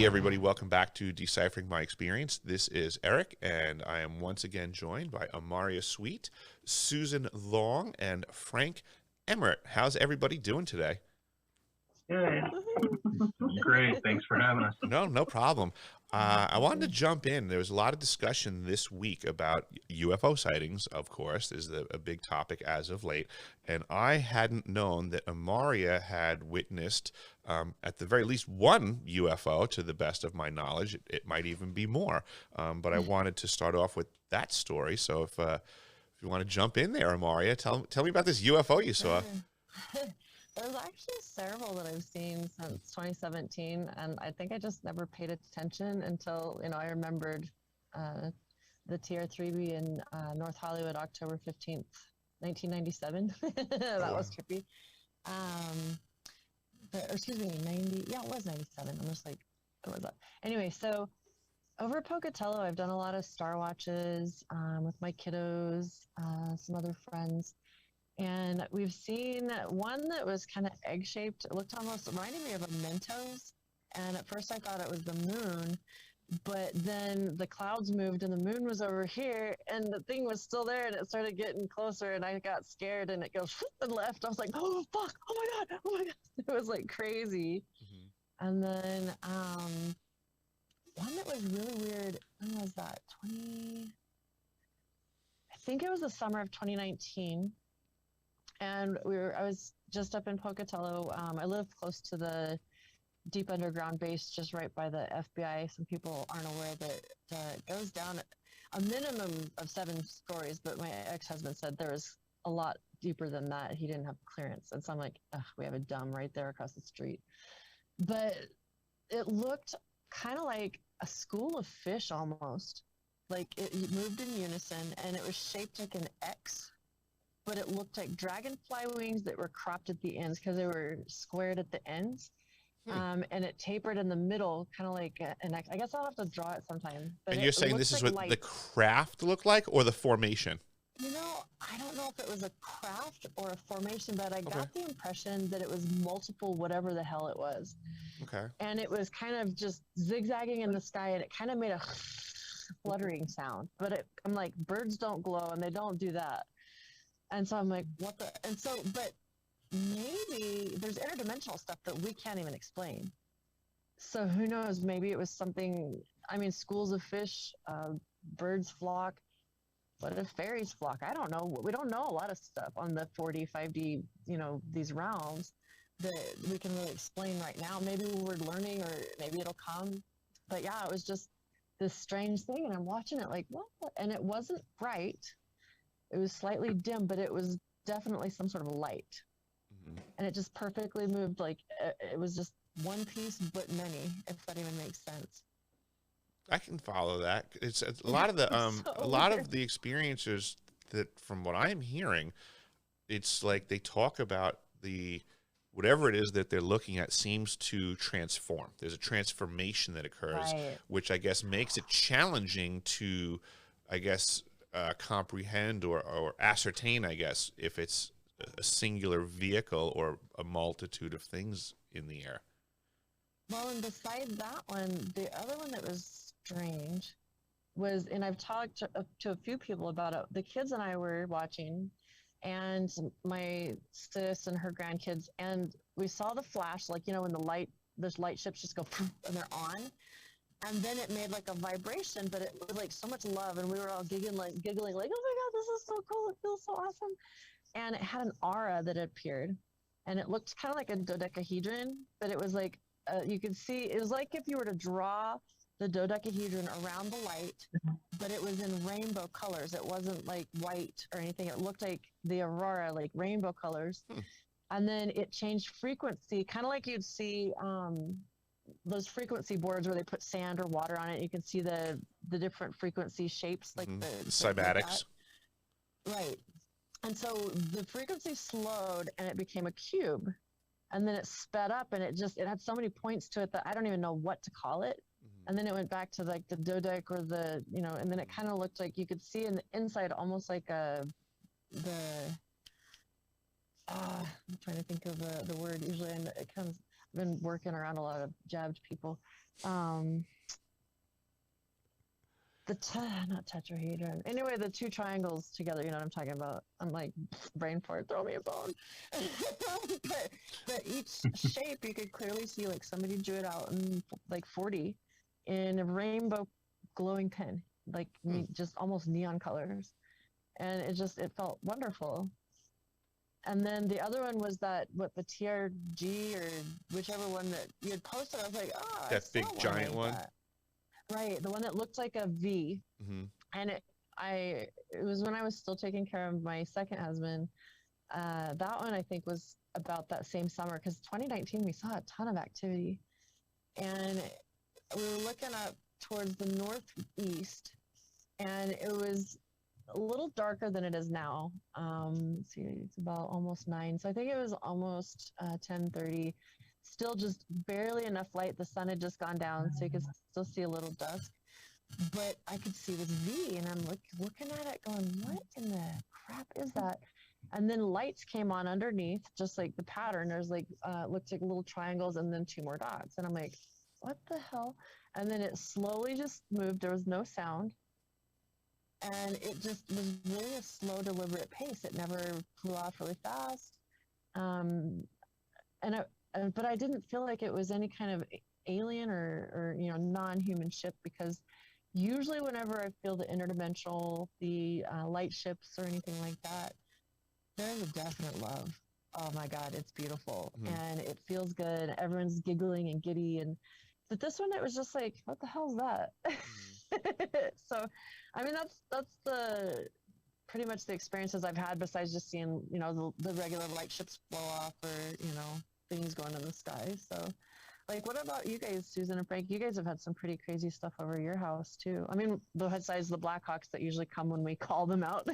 everybody, welcome back to Deciphering My Experience. This is Eric, and I am once again joined by Amaria Sweet, Susan Long, and Frank Emmert. How's everybody doing today? Good. Great. Thanks for having us. No problem. I wanted to jump in. There was a lot of discussion this week about UFO sightings, of course, is a big topic as of late. And I hadn't known that Amaria had witnessed, at the very least, one UFO, to the best of my knowledge. It might even be more. But I wanted to start off with that story. So if you want to jump in there, Amaria, tell me about this UFO you saw. There's actually several that I've seen since 2017, and I think I just never paid attention until, I remembered the TR-3B in North Hollywood, October 15th, 1997. That was trippy. Excuse me, 90, yeah, it was 97. I'm just like, what was that? Anyway, so over at Pocatello, I've done a lot of star watches with my kiddos, some other friends. And we've seen one that was kind of egg-shaped. It reminded me of a Mentos. And at first I thought it was the moon, but then the clouds moved and the moon was over here and the thing was still there and it started getting closer and I got scared and it goes and left. I was like, oh, fuck, oh my God. It was like crazy. Mm-hmm. And then one that was really weird, when was that? I think it was the summer of 2019. And I was just up in Pocatello. I live close to the deep underground base, just right by the FBI. Some people aren't aware that it goes down a minimum of 7 stories, but my ex-husband said there was a lot deeper than that. He didn't have clearance. And so I'm like, we have a dump right there across the street. But it looked kind of like a school of fish almost. Like it moved in unison and it was shaped like an X. But it looked like dragonfly wings that were cropped at the ends because they were squared at the ends. And it tapered in the middle, kind of like an X. I guess I'll have to draw it sometime. But and you're saying this is what the craft looked like or the formation? I don't know if it was a craft or a formation, but I got the impression that it was multiple whatever the hell it was. Okay. And it was kind of just zigzagging in the sky, and it kind of made a fluttering sound. But I'm like, birds don't glow, and they don't do that. And so I'm like, what the? And so, but maybe there's interdimensional stuff that we can't even explain. So who knows? Maybe it was something, schools of fish, birds flock. What if fairies flock? I don't know. We don't know a lot of stuff on the 4D, 5D, these realms that we can really explain right now. Maybe we're learning or maybe it'll come. But yeah, it was just this strange thing. And I'm watching it like, what? And it wasn't bright. It was slightly dim, but it was definitely some sort of light. Mm-hmm. And it just perfectly moved. Like it was just one piece, but many, if that even makes sense. I can follow that. It's a lot of the of the experiences that, from what I'm hearing, it's like they talk about whatever it is that they're looking at seems to transform. There's a transformation that occurs, which I guess makes it challenging to, comprehend or ascertain, I guess, if it's a singular vehicle or a multitude of things in the air. Well, and beside that one, the other one that was strange was, and I've talked to a few people about it, the kids and I were watching, and my sis and her grandkids, and we saw the flash, like, when those light ships just go and they're on. And then it made like a vibration, but it was like so much love. And we were all giggling like, oh my God, this is so cool. It feels so awesome. And it had an aura that appeared, and it looked kind of like a dodecahedron, but it was like, you could see, it was like if you were to draw the dodecahedron around the light, but it was in rainbow colors. It wasn't like white or anything. It looked like the aurora, like rainbow colors. And then it changed frequency, kind of like you'd see, those frequency boards where they put sand or water on it. You can see the different frequency shapes, like the cymatics. Right. And so the frequency slowed and it became a cube, and then it sped up and it had so many points to it that I don't even know what to call it. And then it went back to like the dodec or and then it kind of looked like you could see in the inside almost like I'm trying to think of the word usually, and it comes been working around a lot of jabbed people. Not tetrahedron. Anyway, the two triangles together, you know what I'm talking about. I'm like, brain fart, throw me a bone. but each shape, you could clearly see like somebody drew it out in like 40 in a rainbow glowing pen, like just almost neon colors. And it felt wonderful. And then the other one was the TRG or whichever one that you had posted. I was like, oh, that big giant one. Right, the one that looked like a V. Mm-hmm. And it was when I was still taking care of my second husband. That one I think was about that same summer, because 2019 we saw a ton of activity, and we were looking up towards the northeast, and it was a little darker than it is now. Let's see, it's about almost 9, so I think it was almost 10:30. Still just barely enough light. The sun had just gone down, so you could still see a little dusk. But I could see this V, and I'm looking at it going, what in the crap is that? And then lights came on underneath, just like the pattern. There's like, looked like little triangles and then 2 more dots. And I'm like, what the hell? And then it slowly just moved. There was no sound. And it just was really a slow, deliberate pace. It never flew off really fast. But I didn't feel like it was any kind of alien or non-human ship, because usually whenever I feel the interdimensional, the light ships or anything like that, there's a definite love. Oh my God, it's beautiful. And it feels good. Everyone's giggling and giddy. But this one, it was just like, what the hell is that? So, I mean, that's pretty much the experiences I've had, besides just seeing, the regular light ships blow off, or, things going in the sky. So, like, what about you guys, Susan and Frank? You guys have had some pretty crazy stuff over your house too. I mean, besides the Blackhawks that usually come when we call them out.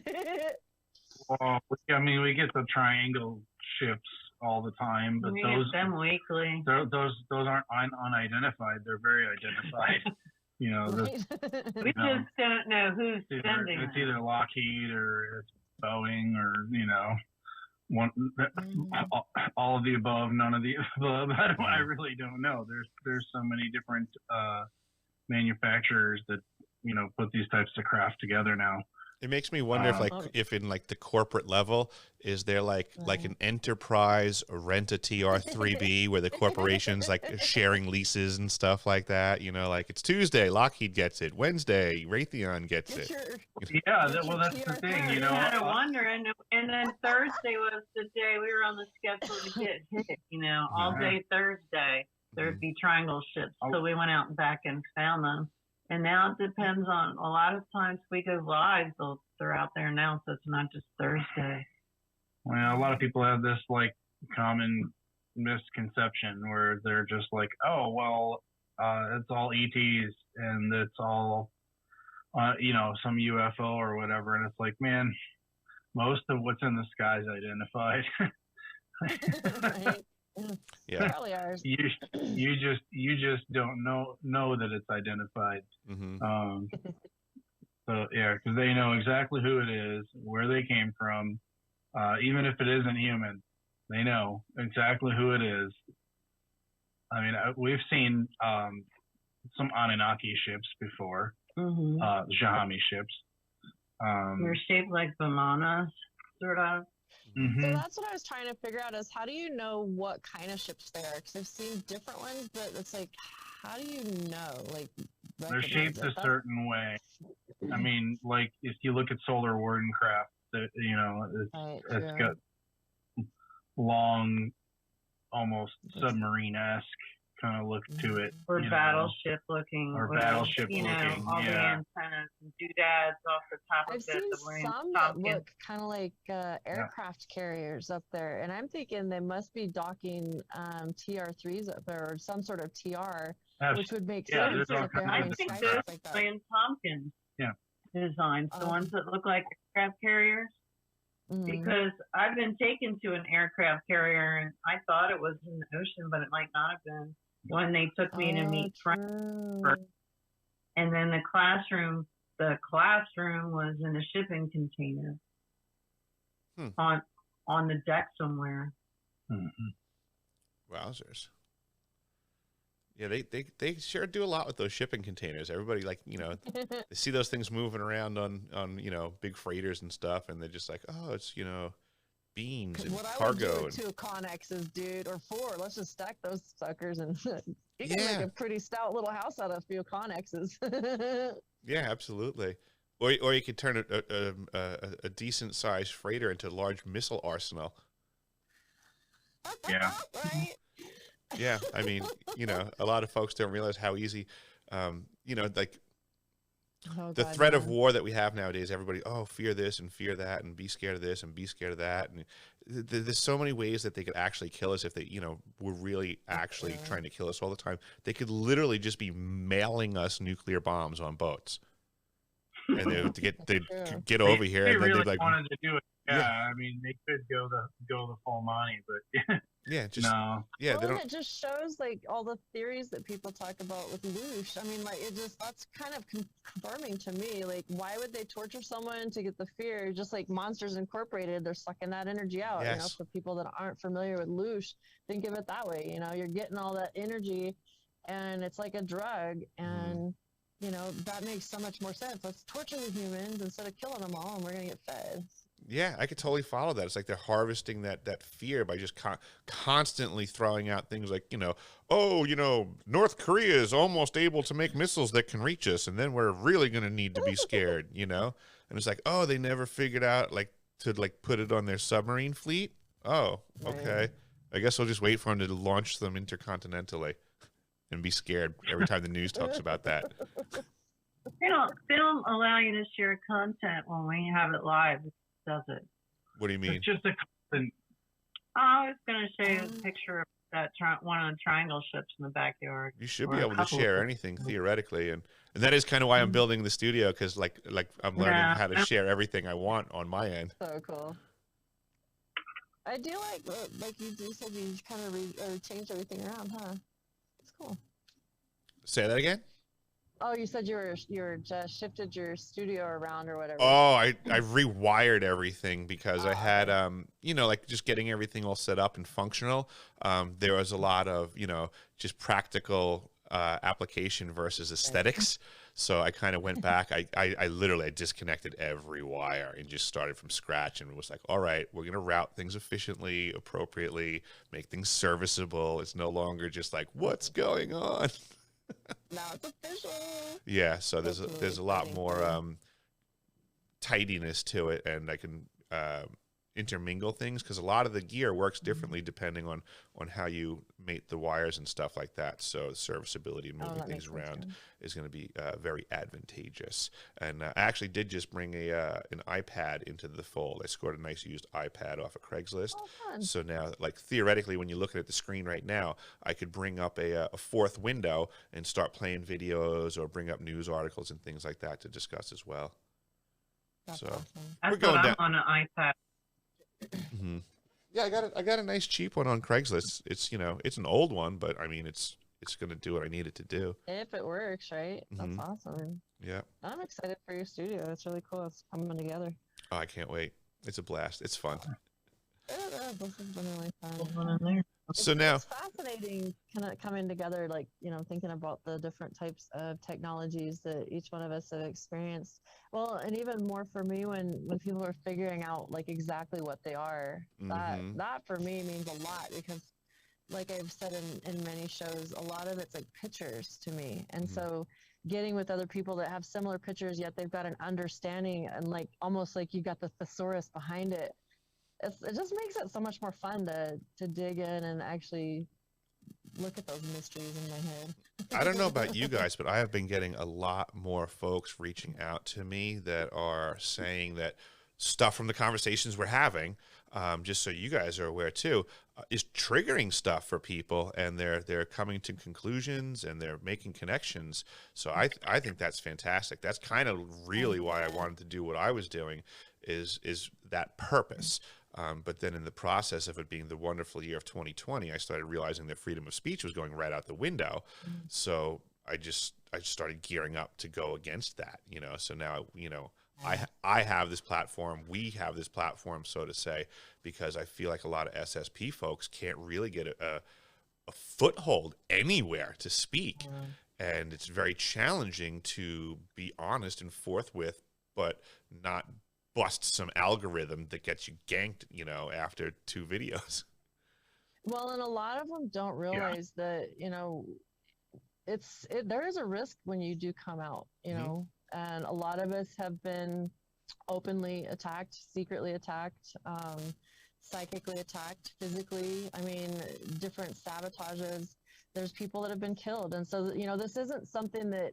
Well, I mean, we get the triangle ships all the time, but we those get them weekly. Those aren't unidentified. They're very identified. Right. We just don't know who's sending It's them. either Lockheed or it's Boeing, or one, all of the above, none of the above. I really don't know. There's so many different manufacturers that put these types of craft together now. It makes me wonder if in like the corporate level, is there like an enterprise rent a TR3B where the corporation's like sharing leases and stuff like that? Like it's Tuesday, Lockheed gets it. Wednesday, Raytheon gets it. Yeah, that's the thing. I had a wonder, and then Thursday was the day we were on the schedule to get hit. All day Thursday there'd be triangle ships, so we went out and back and found them. And now it depends on, a lot of times we go live, they're out there now, so it's not just Thursday. Well, a lot of people have this like common misconception where they're just like, oh, well, it's all ETs and it's all, some UFO or whatever. And it's like, man, most of what's in the sky is identified. Right. Yeah. Probably ours. You just don't know that it's identified. So yeah, because they know exactly who it is, where they came from. Even if it isn't human, they know exactly who it is. I mean, we've seen some Anunnaki ships before, Jahami ships. They're shaped like bananas, sort of. So that's what I was trying to figure out, is how do you know what kind of ships they are? Because I've seen different ones, but it's like, how do you know? Like, they're shaped a certain way. I mean, like if you look at Solar Warden craft, it's got long, almost submarine-esque kind of look to it, or battleship looking, or battleship looking. All the antennas and doodads off the top of it. I've seen some that look kind of like aircraft carriers up there, and I'm thinking they must be docking TR3s up there, or some sort of TR, which would make sense if they're having skyscrapers like that. Ian Tompkins designs the ones that look like aircraft carriers. Because I've been taken to an aircraft carrier, and I thought it was in the ocean, but it might not have been. When they took me to meet Frank, and then the classroom was in a shipping container on the deck somewhere. Wowzers. Yeah, they sure do a lot with those shipping containers. Everybody, like, you know, they see those things moving around on you know, big freighters and stuff, and they're just like, oh, it's, you know, beans and What I would do cargo. with 2 Connexes, dude, or 4. Let's just stack those suckers, and you can Yeah. make a pretty stout little house out of a few Connexes. Yeah, absolutely. Or you could turn a decent sized freighter into a large missile arsenal. Yeah. Right? Yeah, I mean, you know, a lot of folks don't realize how easy, you know, like Oh, the God, threat of yeah. war that we have nowadays. Everybody, oh, fear this and fear that, and be scared of this and be scared of that. And there's so many ways that they could actually kill us if they, you know, were really actually Yeah. trying to kill us all the time. They could literally just be mailing us nuclear bombs on boats, and they'd True. get over here, They and then really they'd like, wanted to do it. Yeah, Yeah. I mean, they could go the full money, but yeah, just no. yeah, Well, they and don't. it just shows like all the theories that people talk about with Loosh. I mean, like that's kind of confirming to me. Like, why would they torture someone to get the fear? Just like Monsters Incorporated, they're sucking that energy out. You know, Yes. for people that aren't familiar with Loosh, think of it that way. You know, you're getting all that energy, and it's like a drug, and you know that makes so much more sense. Let's torture the humans instead of killing them all, and we're gonna get fed. Yeah, I could totally follow that. It's like they're harvesting that fear by just constantly throwing out things like, you know, oh, you know, North Korea is almost able to make missiles that can reach us, and then we're really going to need to be scared, you know? And it's like, oh, they never figured out like to like put it on their submarine fleet. Oh, okay. Right. I guess I'll just wait for them to launch them intercontinentally and be scared every time the news talks about that. They don't allow you to share content when we have it live, does it? What do you mean? It's just a constant. I was going to show you a picture of that one of the triangle ships in the backyard. You should Or be a able to couple share of- anything theoretically, and that is kind of why I'm building the studio, because like I'm learning Yeah. how to share everything I want on my end. So cool. I do like you said, you kind of changed everything around, huh? It's cool. Say that again. Oh, you said you were just shifted your studio around or whatever. Oh, I rewired everything because I Oh, had okay. you know, like just getting everything all set up and functional. There was a lot of, you know, just practical application versus aesthetics. So I kind of went back. I literally disconnected every wire and just started from scratch and was like, all right, we're gonna route things efficiently, appropriately, make things serviceable. It's no longer just like, what's going on? Now it's official. Yeah, so there's That's there's a really lot funny. more tidiness to it, and I can intermingle things because a lot of the gear works differently depending on how you mate the wires and stuff like that. So serviceability and Oh, moving that things makes sense, around yeah. is going to be very advantageous. And I actually did just bring an iPad into the fold. I scored a nice used iPad off of Craigslist. Oh, fun. So now, like theoretically, when you're looking at the screen right now, I could bring up a fourth window and start playing videos or bring up news articles and things like that to discuss as well. That's So- awesome. We're That's going what down- I'm on an iPad. hmm Yeah, I got a nice cheap one on Craigslist. It's, you know, it's an old one, but I mean it's going to do what I need it to do. If it works, right? That's Mhm. awesome. Yeah. I'm excited for your studio. It's really cool. It's coming together. Oh, I can't wait. It's a blast. It's fun. This has been really There's fun. one in there. So now, It's fascinating kind of coming together, like, you know, thinking about the different types of technologies that each one of us have experienced. Well, and even more for me when people are figuring out like exactly what they are. Mhm. That for me means a lot because like I've said in many shows, a lot of it's like pictures to me. And Mhm. so getting with other people that have similar pictures, yet they've got an understanding and like almost like you got the thesaurus behind it. It just makes it so much more fun to dig in and actually look at those mysteries in my head. I don't know about you guys, but I have been getting a lot more folks reaching out to me that are saying that stuff from the conversations we're having, just so you guys are aware too, is triggering stuff for people, and they're coming to conclusions and they're making connections. So I think that's fantastic. That's kind of really why I wanted to do what I was doing, is that purpose. But then in the process of it being the wonderful year of 2020, I started realizing that freedom of speech was going right out the window. So I just started gearing up to go against that, you know. So now, you know, I have this platform, we have this platform, so to say, because I feel like a lot of SSP folks can't really get a foothold anywhere to speak. And it's very challenging to be honest and forthwith, but not bust some algorithm that gets you ganked, you know, after 2 videos. Well, and a lot of them don't realize that, you know, there is a risk when you do come out, you know, and a lot of us have been openly attacked, secretly attacked, psychically attacked, physically. I mean, different sabotages. There's people that have been killed. And so, you know, this isn't something that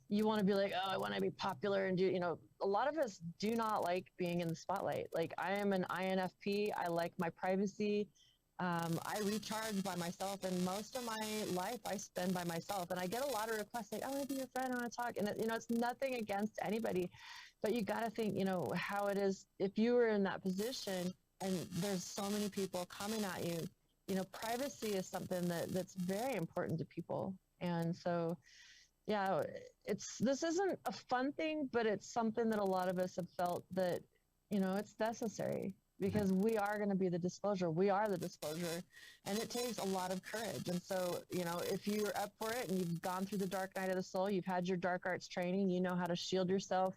you want to be like, oh, I want to be popular and do, you know, a lot of us do not like being in the spotlight. Like, I am an INFP. I like my privacy. I recharge by myself, and most of my life I spend by myself. And I get a lot of requests like, I want to be your friend, I want to talk. And, you know, it's nothing against anybody, but you got to think, you know, how it is if you were in that position and there's so many people coming at you. You know, privacy is something that's very important to people. And so, yeah, this isn't a fun thing, but it's something that a lot of us have felt that, you know, it's necessary, because we are going to be the disclosure. We are the disclosure, and it takes a lot of courage. And so, you know, if you're up for it and you've gone through the dark night of the soul, you've had your dark arts training, you know how to shield yourself,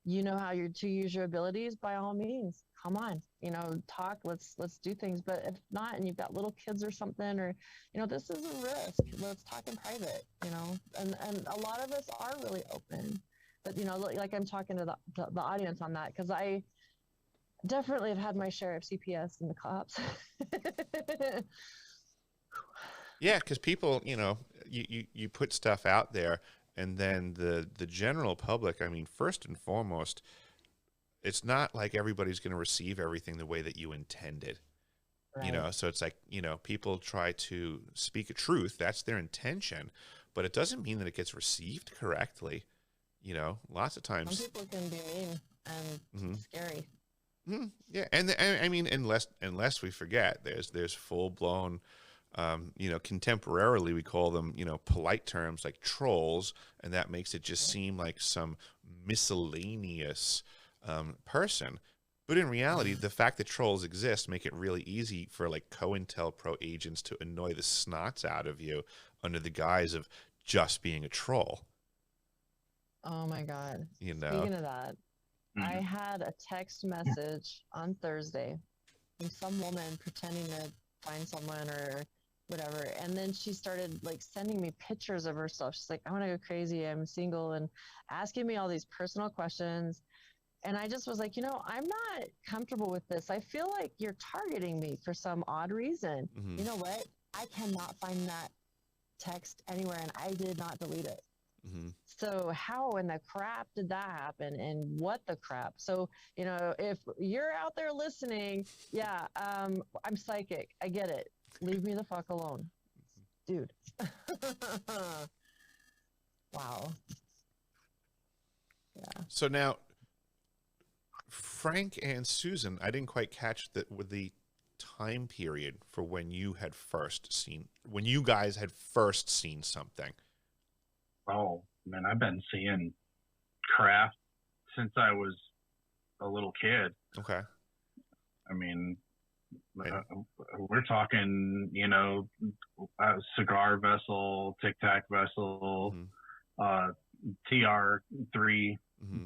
you know how to use your abilities, by all means, come on, you know, talk, let's do things. But if not, and you've got little kids or something, or, you know, this is a risk, let's talk in private, you know. And a lot of us are really open, but, you know, like I'm talking to the audience on that, because I definitely have had my share of CPS and the cops. Yeah, because people, you know, you put stuff out there, and then the general public, I mean, first and foremost, it's not like everybody's going to receive everything the way that you intended. Right. You know, so it's like, you know, people try to speak a truth. That's their intention, but it doesn't mean that it gets received correctly. You know, lots of times. Some people can be mean and scary. Yeah, and I mean, unless we forget, there's full blown, you know, contemporarily we call them, you know, polite terms like trolls, and that makes it just seem like some miscellaneous person. But in reality, the fact that trolls exist make it really easy for like COINTELPRO agents to annoy the snots out of you under the guise of just being a troll. Oh my God! You know, speaking of that. I had a text message on Thursday from some woman pretending to find someone or whatever. And then she started like sending me pictures of herself. She's like, I want to go crazy. I'm single, and asking me all these personal questions. And I just was like, you know, I'm not comfortable with this. I feel like you're targeting me for some odd reason. You know what? I cannot find that text anywhere, and I did not delete it. So how in the crap did that happen, and what the crap? So, you know, if you're out there listening, yeah, I'm psychic. I get it. Leave me the fuck alone, dude. Wow. Yeah. So now, Frank and Susan, I didn't quite catch that with the time period for when you guys had first seen something. Oh, man, I've been seeing craft since I was a little kid. Okay. I mean, we're talking, you know, cigar vessel, Tic Tac vessel, TR3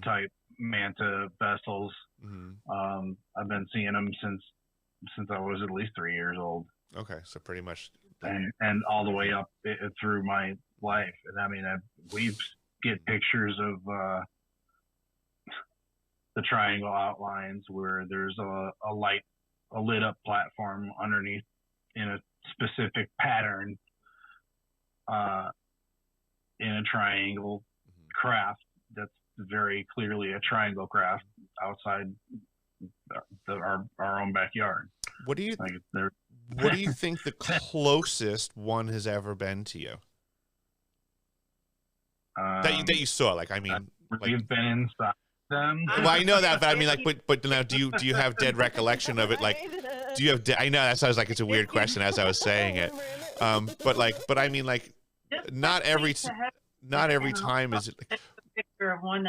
type manta vessels. I've been seeing them since I was at least 3 years old. Okay, so pretty much. And all the way up through my life. And I mean, we get pictures of the triangle outlines where there's a lit up platform underneath in a specific pattern in a triangle craft that's very clearly a triangle craft outside our own backyard. What do you what do you think the closest one has ever been to you? That you saw, like, I mean, we've been inside them. Well, I know that, but I mean, like, but now, do you have dead recollection of it? Like, do you have? I know that sounds like it's a weird question as I was saying it, but I mean, like, not every time is it. Like, a picture of one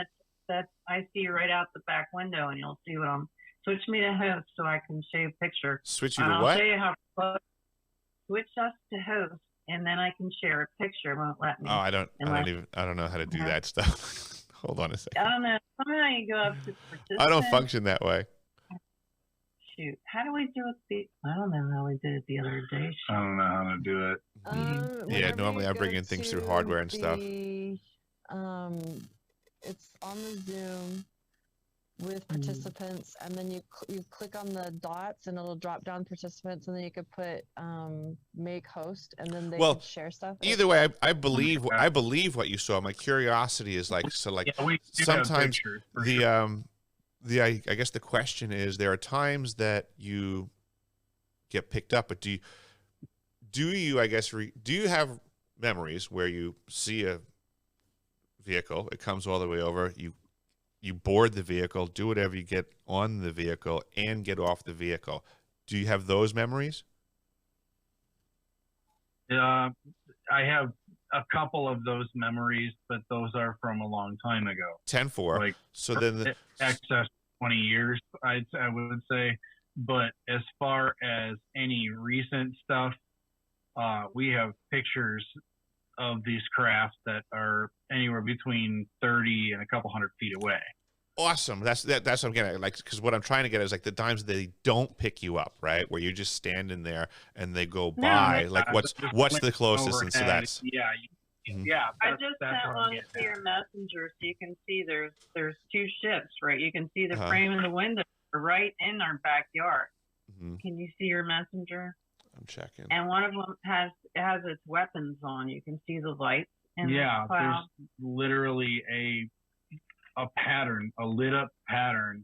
that I see right out the back window, and you'll see what I'm. Switch me to host so I can show you a picture. Switch you to I'll what? show you how close. Switch us to host and then I can share a picture. It won't let me. Oh, I don't know how to do that stuff. Hold on a second. I don't know. Somehow you go up to participant. I don't function that way. Shoot, how do we do it? I don't know how we did it the other day. Shoot. I don't know how to do it. Yeah, normally I bring in things through hardware and stuff. It's on the Zoom with participants, and then you click on the dots, and it'll drop down participants, and then you could put make host, and then they can share stuff. Either way, I believe what you saw. My curiosity is like sometimes I guess the question is, there are times that you get picked up, but do you have memories where you see a vehicle, it comes all the way over, you board the vehicle, do whatever you get on the vehicle, and get off the vehicle? Do you have those memories? I have a couple of those memories, but those are from a long time ago. 10-4. Like, so then excess 20 years, I would say. But as far as any recent stuff, we have pictures of these crafts that are anywhere between 30 and a couple hundred feet away. Awesome. That's what I'm getting at. Like, because what I'm trying to get at is like the times they don't pick you up, right? Where you're just standing there and they go by. Like, what's the closest? Overhead. And so that's yeah. I just sent one to your messenger, so you can see there's two ships, right? You can see the frame in the window right in our backyard. Can you see your messenger? I'm checking. And one of them has its weapons on. You can see the lights in the cloud. There's literally a pattern, a lit up pattern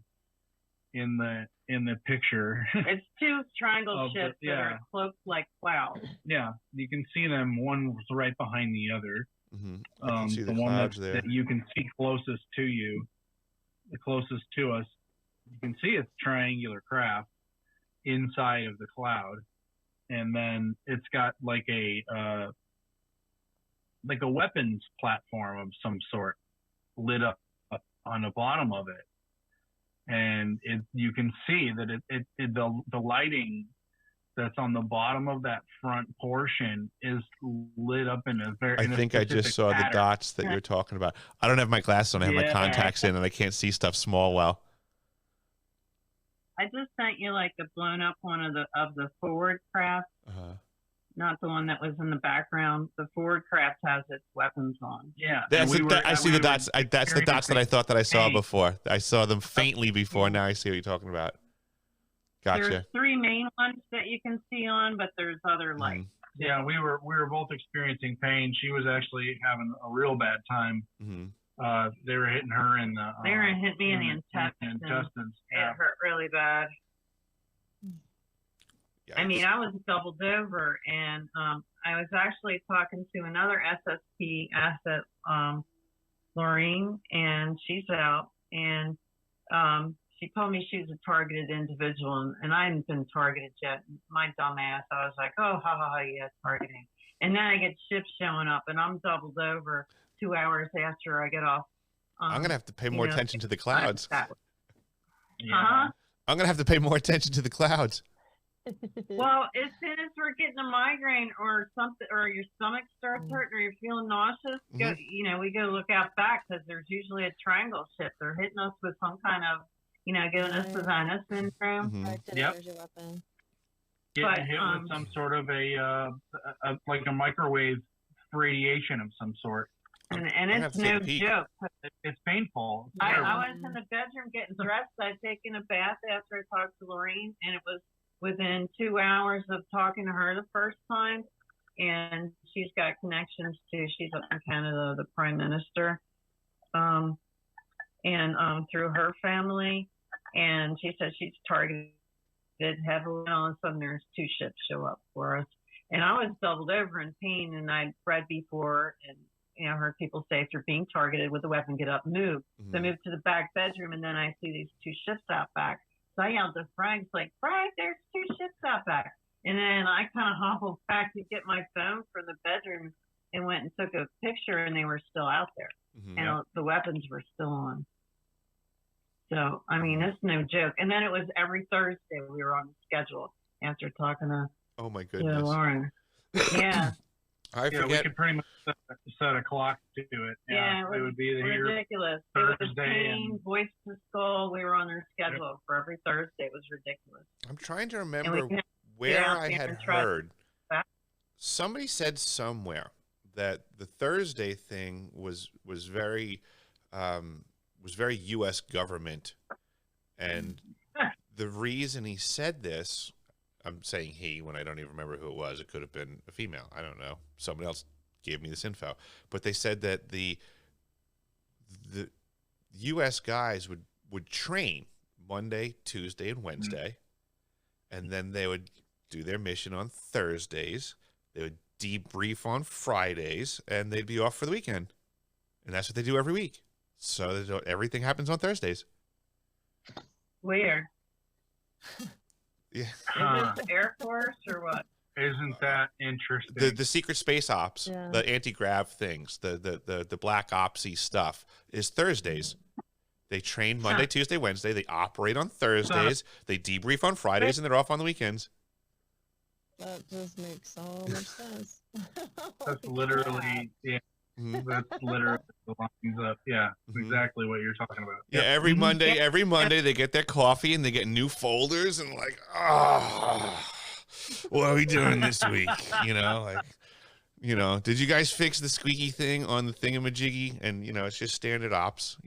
in the picture. It's two triangle ships that are cloaked like clouds. Yeah, you can see them. One was right behind the other. The one that you can see closest to you, the closest to us, you can see it's triangular craft inside of the cloud, and then it's got like a weapons platform of some sort lit up on the bottom of it, and you can see that the lighting that's on the bottom of that front portion is lit up in a very. I think I just saw the dots that you're talking about. I don't have my glasses on. I have my contacts in, and I can't see stuff small well. I just sent you like a blown up one of the forward craft, not the one that was in the background. The forward craft has its weapons on. Yeah, I see the dots. That's the dots that I thought that I saw before. I saw them faintly before. Now I see what you're talking about. Gotcha. There's three main ones that you can see on, but there's other lights. Yeah, we were both experiencing pain. She was actually having a real bad time. They were hitting her in the. They were hitting me in the intestines. It hurt really bad. I mean, I was doubled over, and I was actually talking to another SSP asset, Lorraine, and she's out, and she told me she was a targeted individual, and I hadn't been targeted yet. My dumb ass, I was like, oh, yeah, targeting. And then I get ships showing up, and I'm doubled over 2 hours after I get off. I'm going to have to pay more attention to the clouds. Yeah. I'm going to have to pay more attention to the clouds. Well, as soon as we're getting a migraine or something, or your stomach starts hurting, or you're feeling nauseous, we go look out back, because there's usually a triangle ship. They're hitting us with some kind of, giving us Savannah syndrome. Yep. Getting hit with some sort of like a microwave radiation of some sort. And it's no joke. It's painful. I was in the bedroom getting dressed. I'd taken a bath after I talked to Lorraine, and it was within 2 hours of talking to her the first time. And she's got connections to, she's up in Canada, the Prime Minister, and through her family. And she said she's targeted heavily. And all of a sudden, there's two ships show up for us. And I was doubled over in pain, and I'd read before and heard people say, if you're being targeted with a weapon, get up, move. So I moved to the back bedroom, and then I see these two ships out back. So I yelled to Frank, like, Frank, there's two ships out back. And then I kind of hobbled back to get my phone from the bedroom and went and took a picture, and they were still out there. And the weapons were still on. So, I mean, it's no joke. And then it was every Thursday we were on the schedule after talking to oh my goodness, Lauren. Yeah. I Yeah, we forget. could pretty much set a clock to it. Yeah, it would be here ridiculous. It was Thursday Kane, Voice to Skull. We were on their schedule for every Thursday. It was ridiculous. I'm trying to remember had where out I there had and try- heard. Somebody said somewhere that the Thursday thing was very U.S. government, and the reason he said this, I'm saying he when I don't even remember who it was. It could have been a female. I don't know. Someone else gave me this info, but they said that the U.S. guys would train Monday, Tuesday, and Wednesday, and then they would do their mission on Thursdays. They would debrief on Fridays, and they'd be off for the weekend. And that's what they do every week. So everything happens on Thursdays. Weird. Yeah. Is this the Air Force or what? Isn't that interesting? The secret space ops, the anti-grav things, the black opsy stuff is Thursdays. They train Monday, Tuesday, Wednesday. They operate on Thursdays. They debrief on Fridays, and they're off on the weekends. That just makes so much sense. That's literally, that's literally the lines up. Yeah, exactly what you're talking about. Yeah, every Monday they get their coffee and they get new folders and like, what are we doing this week? Did you guys fix the squeaky thing on the thingamajiggy? And it's just standard ops.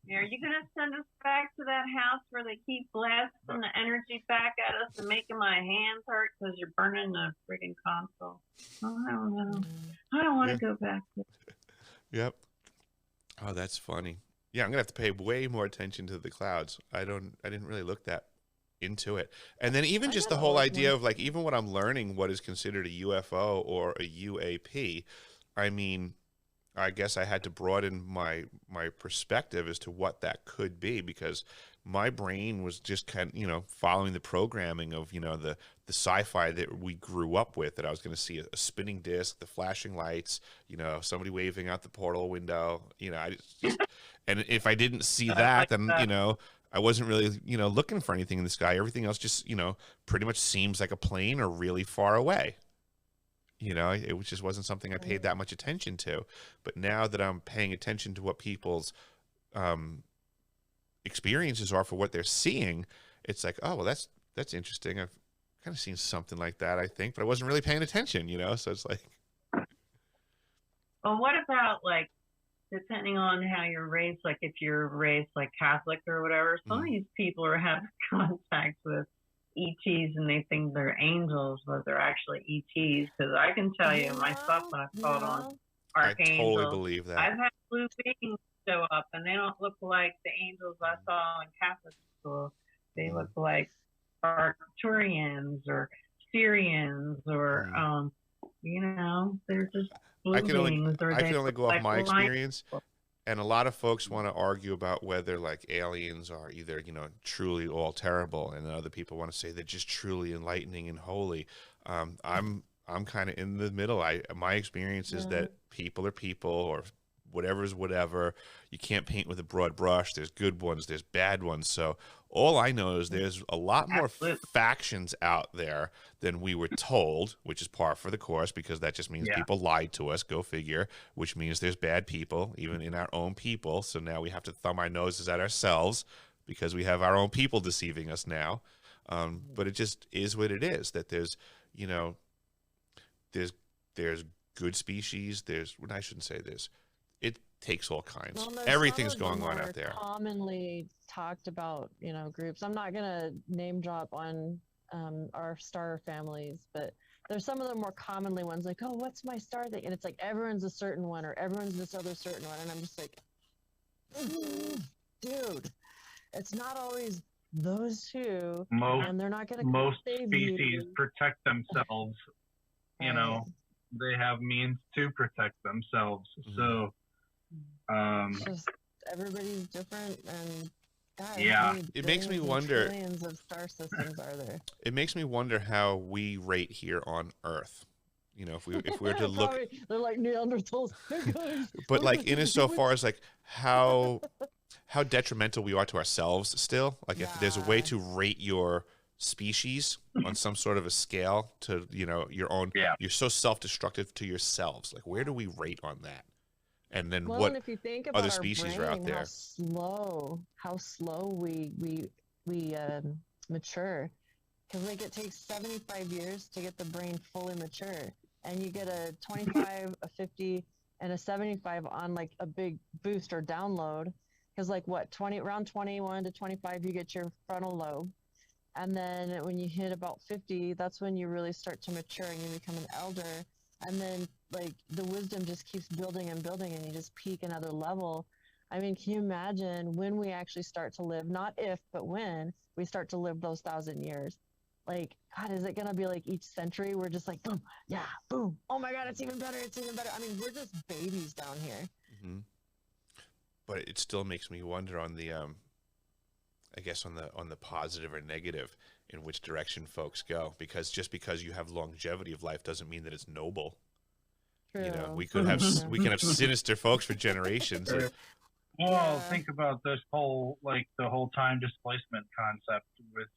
Yeah, are you going to send us back to that house where they keep blasting the energy back at us and making my hands hurt because you're burning the friggin' console? Oh, I don't know. I don't want to go back to it. Yep. Oh, that's funny. Yeah, I'm going to have to pay way more attention to the clouds. I didn't really look that into it. And then even just the whole idea of like, even when I'm learning what is considered a UFO or a UAP, I mean, I guess I had to broaden my perspective as to what that could be, because my brain was just kind of, following the programming of, the sci-fi that we grew up with, that I was going to see a spinning disc, the flashing lights, somebody waving out the portal window, and if I didn't see that, then, I wasn't really, looking for anything in the sky. Everything else just, pretty much seems like a plane or really far away. It just wasn't something I paid that much attention to. But now that I'm paying attention to what people's experiences are for what they're seeing, it's like, oh, well, that's interesting. I've kind of seen something like that, I think, but I wasn't really paying attention, so it's like. Well, what about, like, depending on how you're raised, like if you're raised like Catholic or whatever, some of these people are having contact with ETs and they think they're angels, but they're actually ETs. Because I can tell you myself, when I've called on archangels, I totally believe that. I've had blue beings show up, and they don't look like the angels I saw in Catholic school. They look like Arcturians or Syrians, or they're just blue beings. I can only go off my experience. And a lot of folks want to argue about whether like aliens are either, truly all terrible, and other people want to say they're just truly enlightening and holy. I'm kind of in the middle. My experience is that people are people, or whatever is whatever. You can't paint with a broad brush. There's good ones, there's bad ones. So all I know is there's a lot more factions out there than we were told, which is par for the course, because that just means people lied to us. Go figure. Which means there's bad people, even in our own people. So now we have to thumb our noses at ourselves because we have our own people deceiving us now. But it just is what it is. That there's, there's good species. I shouldn't say this. It takes all kinds. Well, everything's going on out there. Commonly talked about, groups. I'm not gonna name drop on our star families, but there's some of the more commonly ones like, oh, what's my star thing? And it's like everyone's a certain one, or everyone's this other certain one, and I'm just like, dude, it's not always those two, and they're not gonna most save species you. Protect themselves. They have means to protect themselves. So it's just everybody's different, and God, it makes me wonder. Trillions of star systems are there. It makes me wonder how we rate here on Earth. If we were to look, they're like Neanderthals. But like in as so far as like how detrimental we are to ourselves still. Like if there's a way to rate your species on some sort of a scale to, you know, your own, you're so self-destructive to yourselves. Like, where do we rate on that? And then Well, what and if you think about other our species brain, are out there? how slow we mature. Because like it takes 75 years to get the brain fully mature, and you get a 25, a 50, and a 75 on like a big boost or download. Because like what, around 21 to 25, you get your frontal lobe, and then when you hit about 50, that's when you really start to mature and you become an elder. And then like the wisdom just keeps building and building, and you just peak another level. I mean, can you imagine when we actually start to live, not if, but when we start to live those 1,000 years? Like, God, is it going to be like each century we're just like, boom, yeah, boom. Oh my God, it's even better. It's even better. I mean, we're just babies down here. Mm-hmm. But it still makes me wonder on the, I guess on the positive or negative in which direction folks go, because just because you have longevity of life doesn't mean that it's noble. True. You know, we can have sinister folks for generations. Like, well, think about this whole, like the whole time displacement concept with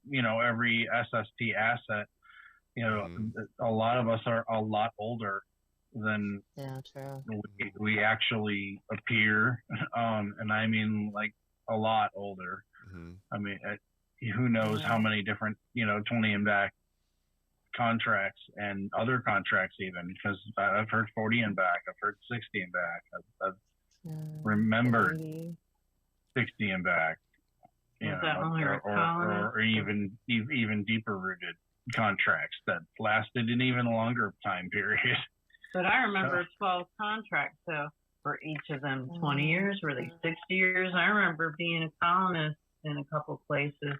you know, every SST asset. You know, a lot of us are a lot older than we actually appear, and I mean like a lot older. I mean, who knows how many different, you know, 20 and back contracts and other contracts even, because I've heard 40 and back, I've heard 60 and back, I've remembered 60 and back, you know, or even deeper rooted contracts that lasted an even longer time period. But I remember 12 contracts, so for each of them, 20 years, were they 60 years? I remember being a colonist in a couple places.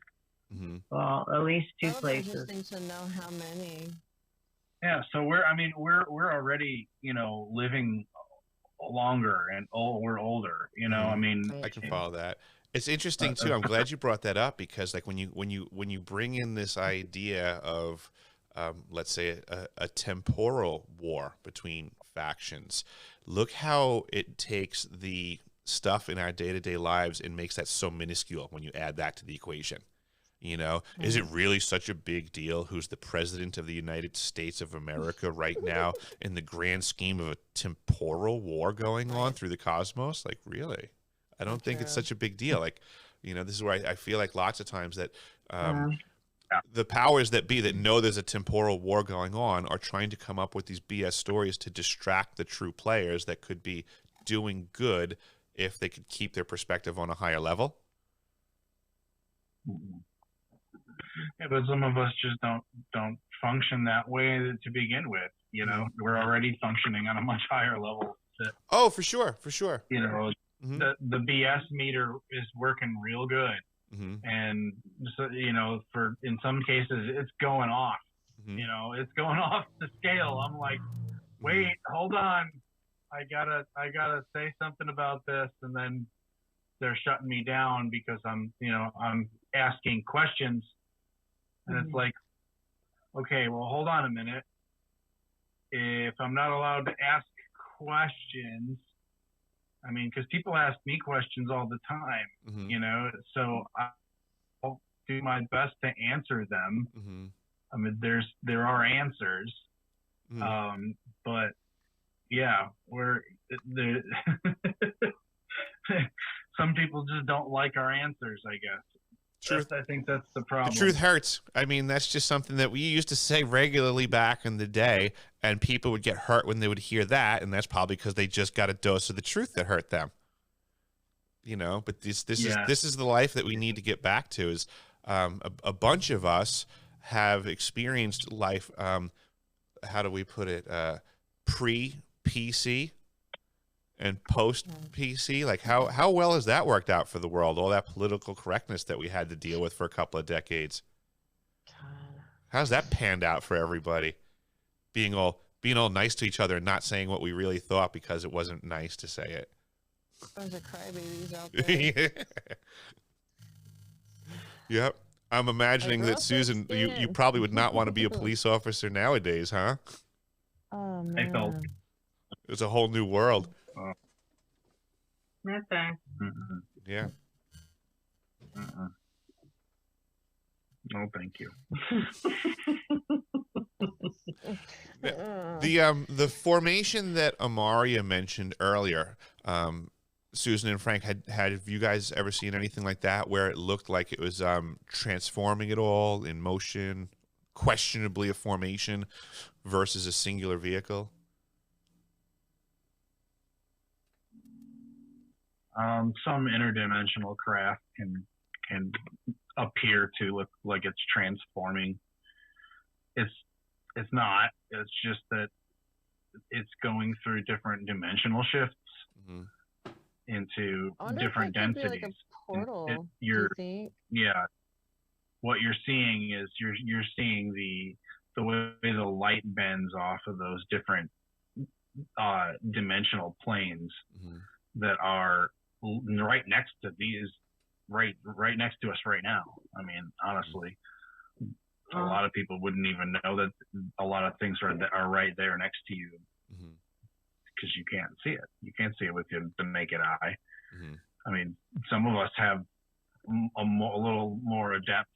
Well, at least two places. Interesting to know how many. Yeah, so we're already, you know, living longer and we're older. You know, I mean, I can follow that. It's interesting too. I'm glad you brought that up, because like when you bring in this idea of let's say a temporal war between factions, look how it takes the stuff in our day-to-day lives and makes that so minuscule when you add that to the equation. You know, is it really such a big deal who's the president of the United States of America right now in the grand scheme of a temporal war going on through the cosmos? Like, really? I don't think it's such a big deal. Like, you know, this is where I feel like lots of times that the powers that be that know there's a temporal war going on are trying to come up with these BS stories to distract the true players that could be doing good if they could keep their perspective on a higher level. Yeah, but some of us just don't function that way to begin with. You know, we're already functioning on a much higher level. Oh, for sure. You know, the BS meter is working real good, and so, you know, in some cases it's going off. You know, it's going off the scale. I'm like, wait, hold on, I gotta say something about this, and then they're shutting me down because I'm asking questions. And it's like, okay, well, hold on a minute. If I'm not allowed to ask questions, I mean, because people ask me questions all the time, you know, so I'll do my best to answer them. I mean, there are answers, but yeah, some people just don't like our answers, I guess. Truth. I think that's the problem. The truth hurts. I mean, that's just something that we used to say regularly back in the day, and people would get hurt when they would hear that, and that's probably because they just got a dose of the truth that hurt them. You know, but this is the life that we need to get back to. Is a bunch of us have experienced life. How do we put it? Pre-PC. And post-PC, like how well has that worked out for the world? All that political correctness that we had to deal with for a couple of decades. How's that panned out for everybody? Being all nice to each other and not saying what we really thought because it wasn't nice to say it. Bunch of crybabies out there. Yep. I'm imagining that, Susan, you probably would not want to be a police officer nowadays, huh? Oh, man. It's a whole new world. Okay. Yeah. No, thank you. The formation that Amaria mentioned earlier, Susan and Frank, have you guys ever seen anything like that where it looked like it was transforming it all in motion, questionably a formation versus a singular vehicle? Some interdimensional craft can appear to look like it's transforming. It's not. It's just that it's going through different dimensional shifts into different densities. Like a portal, do you think? Yeah. What you're seeing is you're seeing the way the light bends off of those different dimensional planes that are right next to these, right next to us right now. I mean, honestly, a lot of people wouldn't even know that a lot of things are right there next to you because you can't see it. You can't see it with the naked eye. I mean, some of us have a little more adept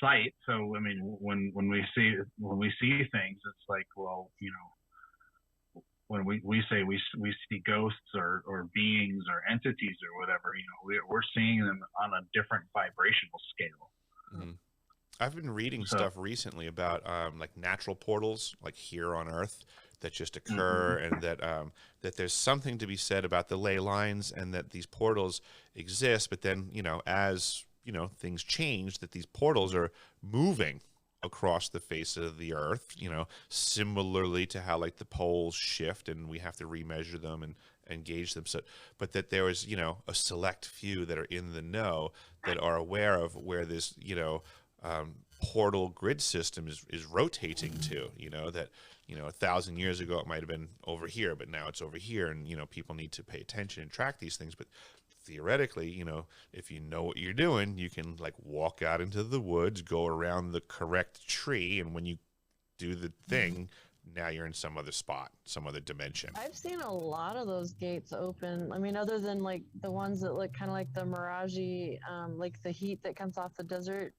sight. So I mean, when we see things, it's like, well, you know, when we say we see ghosts or beings or entities or whatever, you know, we're seeing them on a different vibrational scale. I've been reading stuff recently about like natural portals, like here on Earth, that just occur, and that there's something to be said about the ley lines, and that these portals exist. But then, you know, as you know, things change, that these portals are moving across the face of the Earth, you know, similarly to how like the poles shift and we have to remeasure them and gauge them. So, but that there is, you know, a select few that are in the know that are aware of where this, you know, portal grid system is rotating to, you know, that, you know, 1,000 years ago it might have been over here, but now it's over here, and, you know, people need to pay attention and track these things. But theoretically, you know, if you know what you're doing, you can like walk out into the woods, go around the correct tree, and when you do the thing, now you're in some other spot, some other dimension. I've seen a lot of those gates open. I mean, other than like the ones that look kind of like the mirage, like the heat that comes off the desert,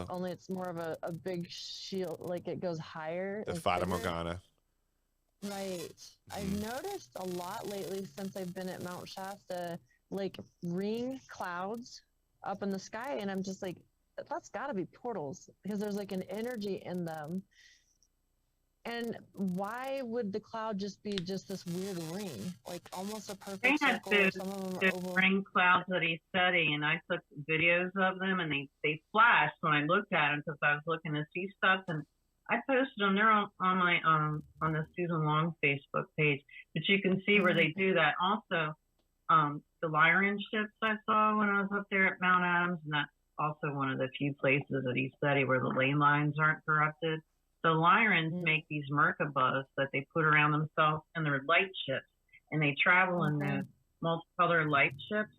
only it's more of a big shield, like it goes higher. The Fata Morgana. Right. I've noticed a lot lately since I've been at Mount Shasta, like ring clouds up in the sky, and I'm just like, that's got to be portals, because there's like an energy in them. And why would the cloud just be just this weird ring, like almost a perfect circle? Some of them are ring clouds that he's studying, and I took videos of them, and they flashed when I looked at them because I was looking to see stuff, and I posted them there on my on the Susan Long Facebook page. But you can see where they do that. Also, the Lyran ships I saw when I was up there at Mount Adams, and that's also one of the few places that he studied where the ley lines aren't corrupted. The Lyrans make these Merkabahs that they put around themselves, and they're light ships, and they travel in the multicolored light ships.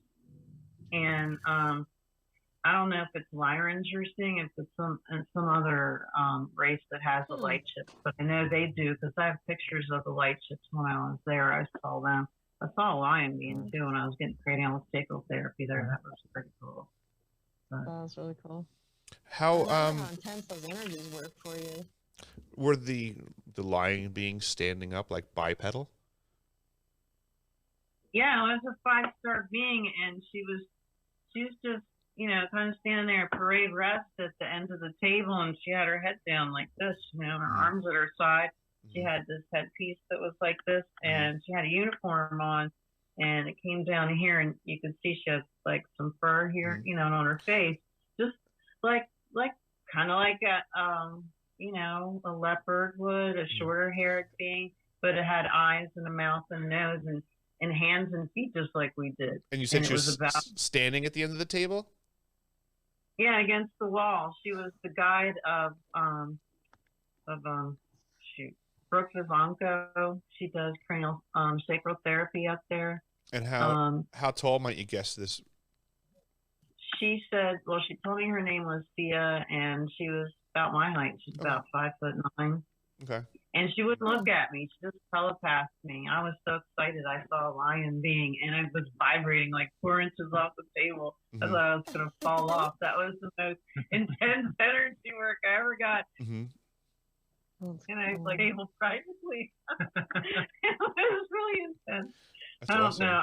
And I don't know if it's Lyrans you're seeing, if it's some other race that has the light ships, but I know they do because I have pictures of the light ships when I was there. I saw them. I saw a lion being too when I was getting cranial sacral therapy there. That was pretty cool. That was really cool. How intense those energies work for you. Were the lion beings standing up like bipedal? Yeah, it was a 5-star being, and she was just, you know, kind of standing there at parade rest at the end of the table, and she had her head down like this, you know, her arms at her side. She had this headpiece that was like this, and she had a uniform on, and it came down here, and you could see she had like some fur here, you know, and on her face, just like kind of like a you know, a leopard would, a shorter haired being, but it had eyes and a mouth and a nose and hands and feet just like we did. And you said she was standing at the end of the table? Yeah, against the wall. She was the guide of Brooke Vivanco. She does cranial sacral therapy up there. And how tall might you guess this? She said, well, she told me her name was Thea, and she was about my height. She's about 5'9". Okay. And she wouldn't look at me. She just telepathed me. I was so excited. I saw a lion being, and it was vibrating like 4 inches off the table. I thought I was going to fall off. That was the most intense energy work I ever got. And I was like, able privately. It was really intense. That's I don't awesome. know.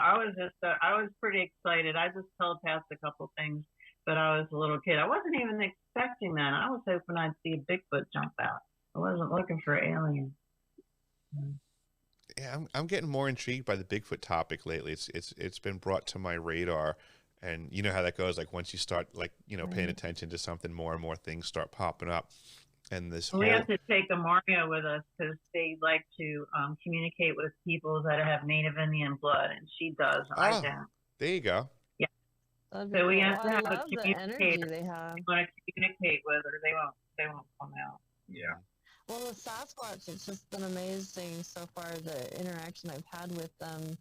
I was pretty excited. I just telepathed a couple things, but I was a little kid. I wasn't even expecting that. I was hoping I'd see a Bigfoot jump out. I wasn't looking for aliens. Yeah, I'm getting more intrigued by the Bigfoot topic lately. It's been brought to my radar, and you know how that goes. Like once you start paying attention to something, more and more things start popping up. And this we have to take Amaria with us because they like to communicate with people that have Native Indian blood, and she does. I don't. There you go. Yeah. So we have to have a communicator. They have. Want to communicate with her, they won't come out. Yeah. Well, the Sasquatch, it's just been amazing so far, the interaction I've had with them.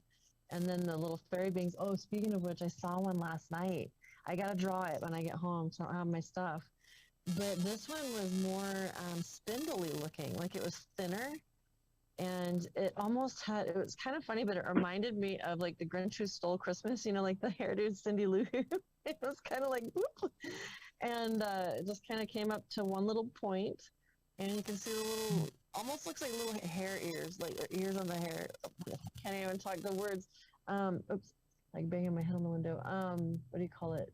And then the little fairy beings. Oh, speaking of which, I saw one last night. I got to draw it when I get home, so I don't have my stuff. But this one was more spindly looking, like it was thinner. And it was kind of funny, but it reminded me of like the Grinch Who Stole Christmas, like the hairdo Cindy Lou Who. It was kind of like, whoop. And it just kind of came up to one little point. And you can see the little, almost looks like little hair ears, like ears on the hair. Can't even talk the words. Oops, like banging my head on the window. What do you call it?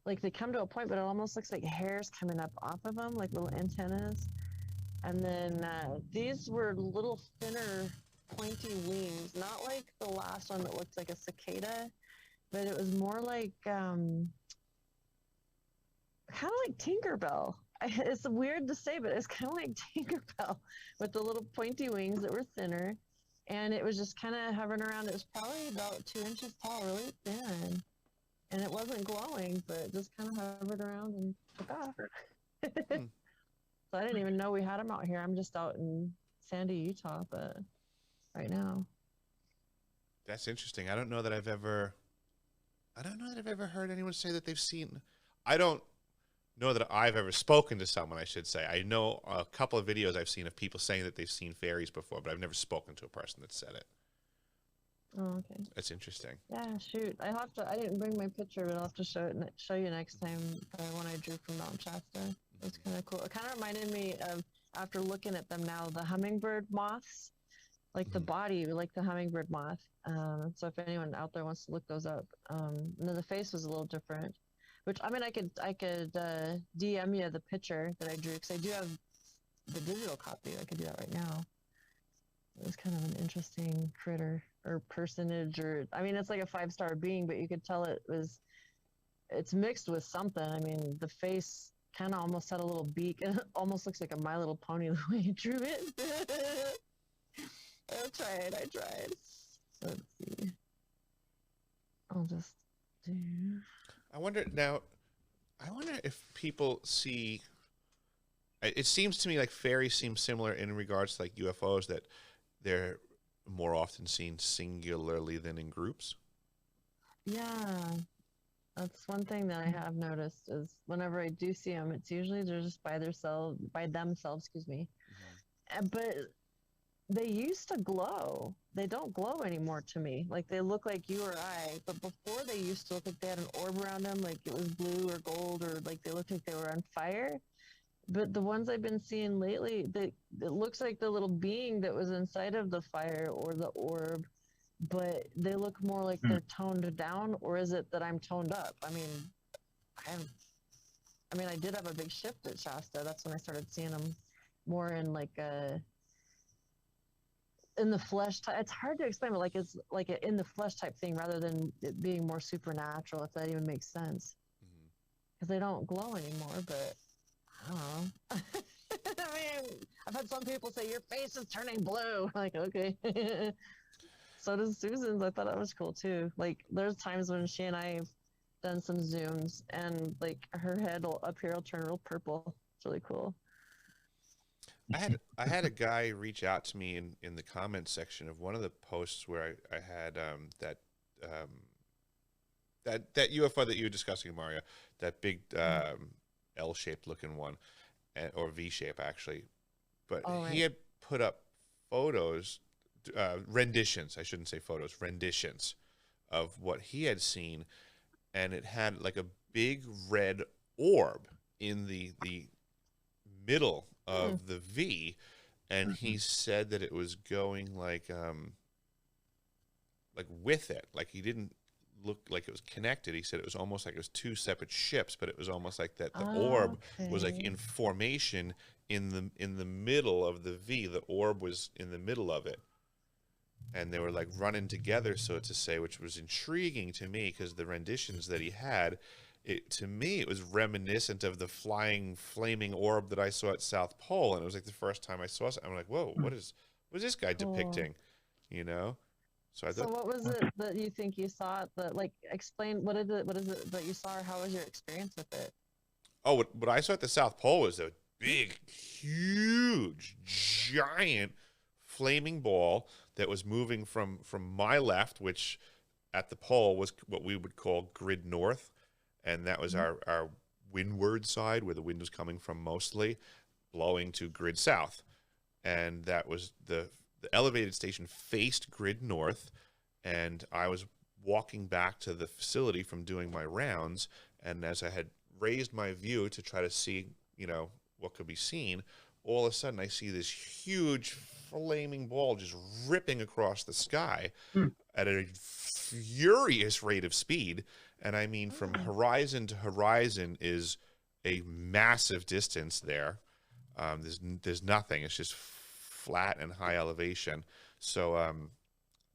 Like they come to a point, but it almost looks like hairs coming up off of them, like little antennas. And then these were little thinner, pointy wings, not like the last one that looked like a cicada, but it was more like, kind of like Tinkerbell. It's weird to say, but it's kind of like Tinkerbell with the little pointy wings that were thinner. And it was just kind of hovering around. It was probably about 2 inches tall, really thin. And it wasn't glowing, but it just kind of hovered around and took off. So I didn't even know we had them out here. I'm just out in Sandy, Utah, but right now. That's interesting. I don't know that I've ever heard anyone say that they've seen. I don't know that I've ever spoken to someone, I should say. I know a couple of videos I've seen of people saying that they've seen fairies before, but I've never spoken to a person that said it. Oh, okay. That's interesting. Yeah, shoot. I didn't bring my picture, but I'll have to show you next time the one I drew from Mount Shasta. It's kind of cool. It kind of reminded me of, after looking at them now, the hummingbird moths, like the body, like the hummingbird moth. So if anyone out there wants to look those up, and then the face was a little different. Which, I mean, I could DM you the picture that I drew, because I do have the digital copy. I could do that right now. It was kind of an interesting critter or personage, or I mean, it's like a 5-star being, but you could tell it's mixed with something. I mean, the face kind of almost had a little beak, and it almost looks like a My Little Pony the way you drew it. I tried. Let's see. I'll just do. I wonder if people see. It seems to me like fairies seem similar in regards to like UFOs, that they're more often seen singularly than in groups. Yeah, that's one thing that I have noticed is whenever I do see them, it's usually they're just by themselves. Excuse me. But they used to glow. They don't glow anymore to me. Like they look like you or I. But before, they used to look like they had an orb around them, like it was blue or gold, or like they looked like they were on fire. But the ones I've been seeing lately, it looks like the little being that was inside of the fire or the orb, but they look more like they're toned down. Or is it that I'm toned up? I mean, I did have a big shift at Shasta. That's when I started seeing them more in like in the flesh type. It's hard to explain, but like it's like in the flesh type thing rather than it being more supernatural, if that even makes sense. Because they don't glow anymore, but I don't know. I mean, I've had some people say your face is turning blue. Like, okay. So does Susan's. I thought that was cool too. Like, there's times when she and I have done some zooms, and like her head up here will turn real purple. It's really cool. I had a guy reach out to me in the comments section of one of the posts where I had that UFO that you were discussing, Amaria, that big L-shaped looking one, or V-shape actually. But he put up photos, renditions. I shouldn't say photos, renditions of what he had seen, and it had like a big red orb in the middle of the V, and he said that it was going like with it, like he didn't look like it was connected. He said it was almost like it was two separate ships, but it was almost like that the orb was like in formation in the middle of the V. The orb was in the middle of it, and they were like running together, so to say, which was intriguing to me because the renditions that he had, to me, it was reminiscent of the flying, flaming orb that I saw at South Pole, and it was like the first time I saw it. I'm like, whoa, what is this guy depicting? You know? So what was it that you think you saw? That, like, explain what is it that you saw, or how was your experience with it? Oh, what I saw at the South Pole was a big, huge, giant flaming ball that was moving from my left, which at the pole was what we would call grid north, and that was our windward side, where the wind was coming from mostly, blowing to grid south. And that was the elevated station faced grid north, and I was walking back to the facility from doing my rounds, and as I had raised my view to try to see, what could be seen, all of a sudden I see this huge flaming ball just ripping across the sky at a furious rate of speed. And I mean, from horizon to horizon is a massive distance there. There's nothing. It's just flat and high elevation. So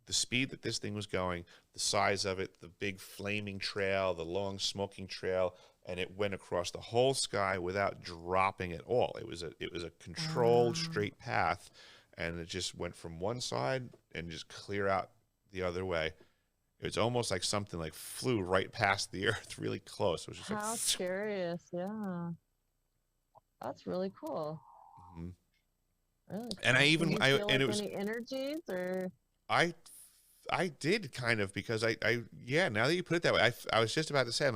the speed that this thing was going, the size of it, the big flaming trail, the long smoking trail, and it went across the whole sky without dropping at all. It was a controlled straight path, and it just went from one side and just clear out the other way. It was almost like something like flew right past the earth, really close. It was just how curious, yeah. That's really cool. Mm-hmm. Really cool. And Did you feel like any energies, or I did kind of, because I now that you put it that way, I was just about to say,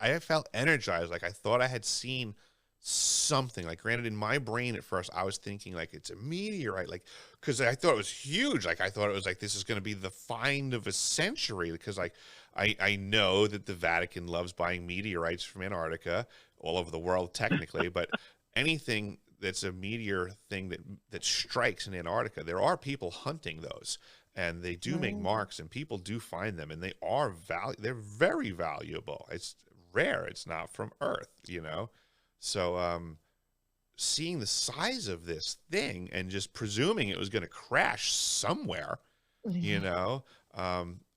I felt energized, like I thought I had seen something. Like, granted, in my brain at first I was thinking like it's a meteorite, like, because I thought it was huge. Like, I thought it was like, this is going to be the find of a century, because like I know that the Vatican loves buying meteorites from Antarctica, all over the world technically, but anything that's a meteor thing that strikes in Antarctica, there are people hunting those, and they do make marks, and people do find them, and they're very valuable. It's rare. It's not from Earth, So seeing the size of this thing and just presuming it was going to crash somewhere,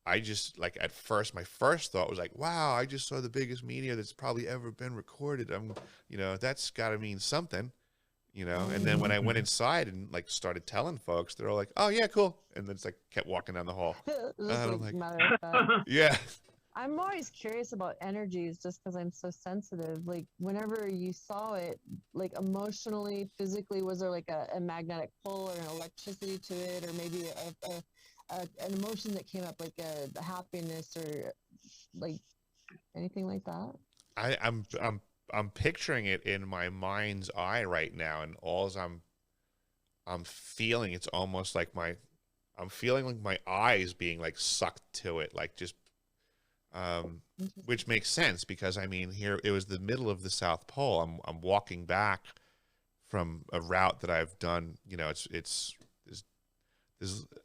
I just, like, at first, my first thought was like, wow, I just saw the biggest meteor that's probably ever been recorded. That's got to mean something. And then when I went inside and like started telling folks, they're all like, oh yeah, cool. And then it's like kept walking down the hall. Yeah. I'm always curious about energies just because I'm so sensitive. Like, whenever you saw it, like, emotionally, physically, was there like a magnetic pull or an electricity to it, or maybe an emotion that came up, like a happiness or like anything like that? I'm picturing it in my mind's eye right now, and I'm feeling, it's almost like I'm feeling like my eyes being like sucked to it, like just which makes sense, because I mean, here it was the middle of the South Pole. I'm walking back from a route that I've done. There's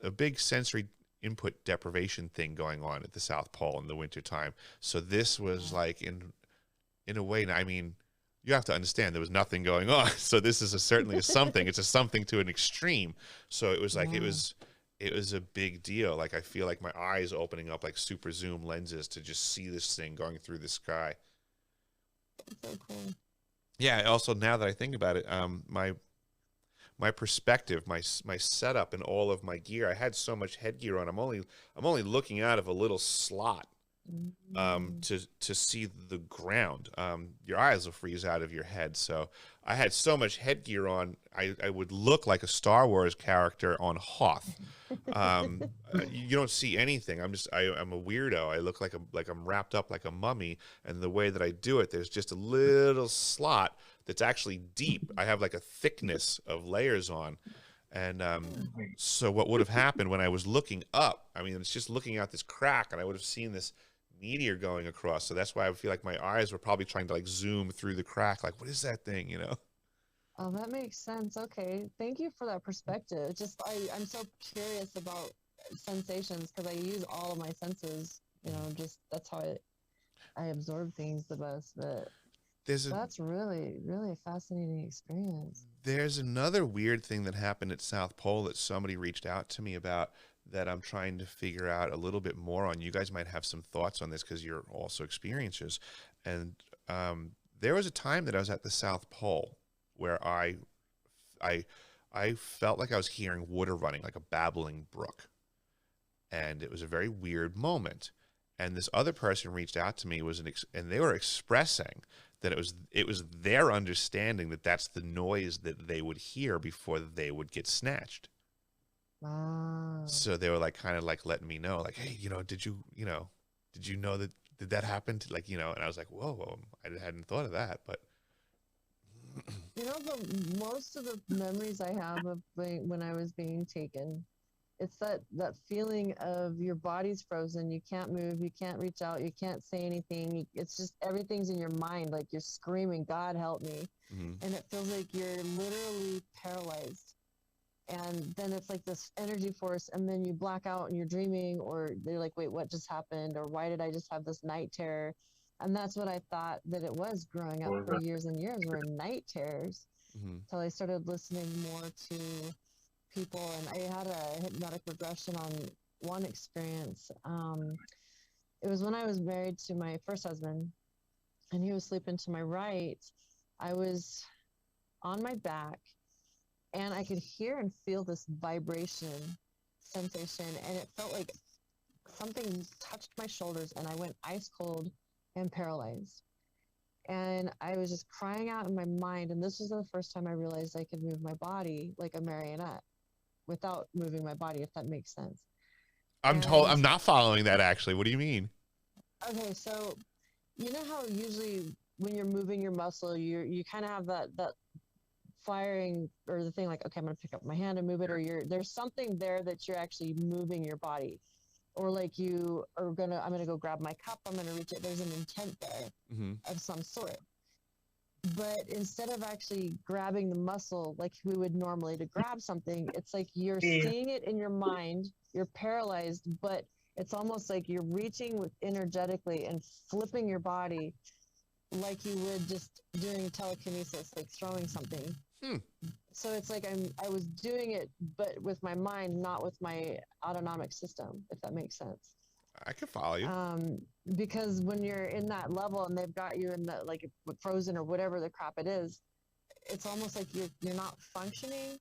a big sensory input deprivation thing going on at the South Pole in the wintertime. So this was like in a way, I mean, you have to understand there was nothing going on. So this is certainly a something. It's a something to an extreme. So it was like, it was a big deal. Like, I feel like my eyes opening up like super zoom lenses to just see this thing going through the sky. So cool. Yeah. Also, now that I think about it, my perspective, my setup, and all of my gear, I had so much headgear on. I'm only looking out of a little slot to see the ground. Your eyes will freeze out of your head. So I had so much headgear on, I would look like a Star Wars character on Hoth. You don't see anything. I'm a weirdo. I look like I'm wrapped up like a mummy, and the way that I do it, there's just a little slot that's actually deep. I have like a thickness of layers on, And so what would have happened when I was looking up, I mean, it's just looking out this crack, and I would have seen this meteor going across. So that's why I feel like my eyes were probably trying to like zoom through the crack. Like, what is that thing, you know? Oh, that makes sense. Okay. Thank you for that perspective. Just, I'm so curious about sensations because I use all of my senses, you know, just that's how I absorb things the best. But that's really, really a fascinating experience. There's another weird thing that happened at South Pole that somebody reached out to me about that I'm trying to figure out a little bit more on. You guys might have some thoughts on this because you're also experiencers. And there was a time that I was at the South Pole where I felt like I was hearing water running, like a babbling brook. And it was a very weird moment. And this other person reached out to me and they were expressing that it was their understanding that that's the noise that they would hear before they would get snatched. Wow. So they were like kind of like letting me know, like, hey, did you know that did that happen to, like, and I was like, whoa, I hadn't thought of that, but most of the memories I have of when I was being taken, it's that feeling of your body's frozen, you can't move, you can't reach out, you can't say anything. It's just everything's in your mind, like you're screaming, God help me. Mm-hmm. And it feels like you're literally paralyzed. And then it's like this energy force, and then you black out and you're dreaming, or they're like, wait, what just happened? Or why did I just have this night terror? And that's what I thought that it was growing up for years and years, were night terrors. Mm-hmm. Till I started listening more to people, and I had a hypnotic regression on one experience. It was when I was married to my first husband, and he was sleeping to my right. I was on my back, and I could hear and feel this vibration sensation, and it felt like something touched my shoulders, and I went ice cold and paralyzed. And I was just crying out in my mind, and this was the first time I realized I could move my body like a marionette without moving my body, if that makes sense. I'm not following that, actually. What do you mean? Okay, so you know how usually when you're moving your muscle, you kind of have that firing, or the thing like, okay, I'm going to pick up my hand and move it, or there's something there that you're actually moving your body, or like you are I'm going to go grab my cup, I'm going to reach it. There's an intent there mm-hmm. of some sort. But instead of actually grabbing the muscle like we would normally to grab something, it's like you're seeing it in your mind, you're paralyzed, but it's almost like you're reaching energetically and flipping your body like you would just doing telekinesis, like throwing something. So it's like I was doing it, but with my mind, not with my autonomic system, if that makes sense. I can follow you. Because when you're in that level and they've got you in the like frozen or whatever the crap it is, it's almost like you're not functioning.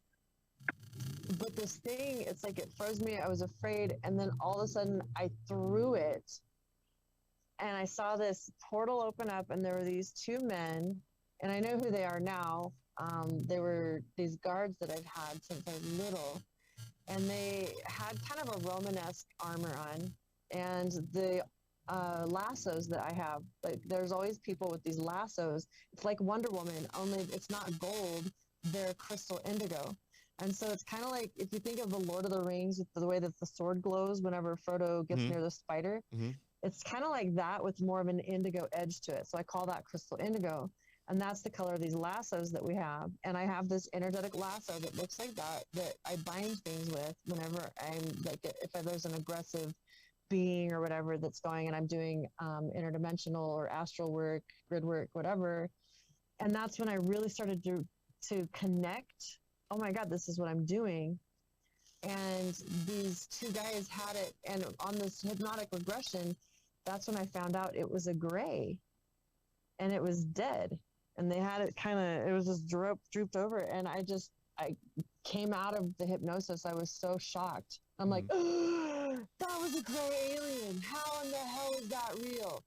But this thing, it's like it froze me. I was afraid, and then all of a sudden I threw it, and I saw this portal open up, and there were these two men, and I know who they are now. They were these guards that I've had since I was little, and they had kind of a Romanesque armor on. And the lassos that I have, like there's always people with these lassos. It's like Wonder Woman, only it's not gold, they're crystal indigo. And so it's kind of like if you think of the Lord of the Rings, with the way that the sword glows whenever Frodo gets near the spider, it's kind of like that with more of an indigo edge to it. So I call that crystal indigo. And that's the color of these lassos that we have. And I have this energetic lasso that looks like that I bind things with whenever I'm like, if there's an aggressive being or whatever that's going, and I'm doing interdimensional or astral work, grid work, whatever. And that's when I really started to connect. Oh my God, this is what I'm doing. And these two guys had it, and on this hypnotic regression, that's when I found out it was a gray, and it was dead. And they had it it was just drooped over. And I came out of the hypnosis. I was so shocked. I'm like, oh, that was a gray alien. How in the hell is that real?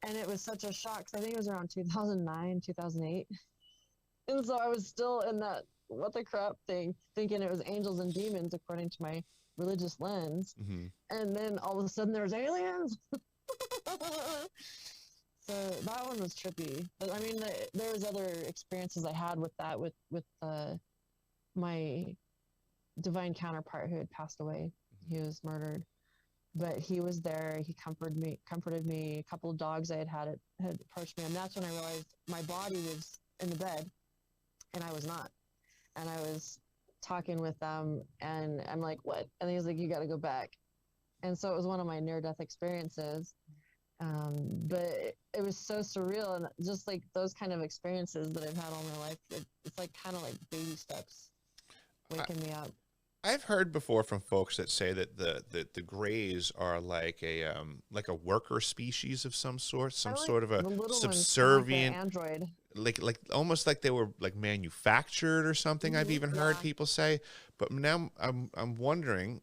And it was such a shock, because I think it was around 2009, 2008. And so I was still in that what the crap thing, thinking it was angels and demons according to my religious lens. And then all of a sudden there's aliens. So that one was trippy. But I mean, there was other experiences I had with that, with my divine counterpart who had passed away. He was murdered, but he was there. He comforted me. A couple of dogs I had approached me, and that's when I realized my body was in the bed and I was not. And I was talking with them, and I'm like, what? And he's like, you got to go back. And so it was one of my near-death experiences. But it was so surreal, and just like those kind of experiences that I've had all my life, it's like kind of like baby steps waking me up. I've heard before from folks that say that the Greys are like a worker species of some sort, sort of a subservient android, like almost like they were like manufactured or something. I've even heard people say, but now I'm wondering,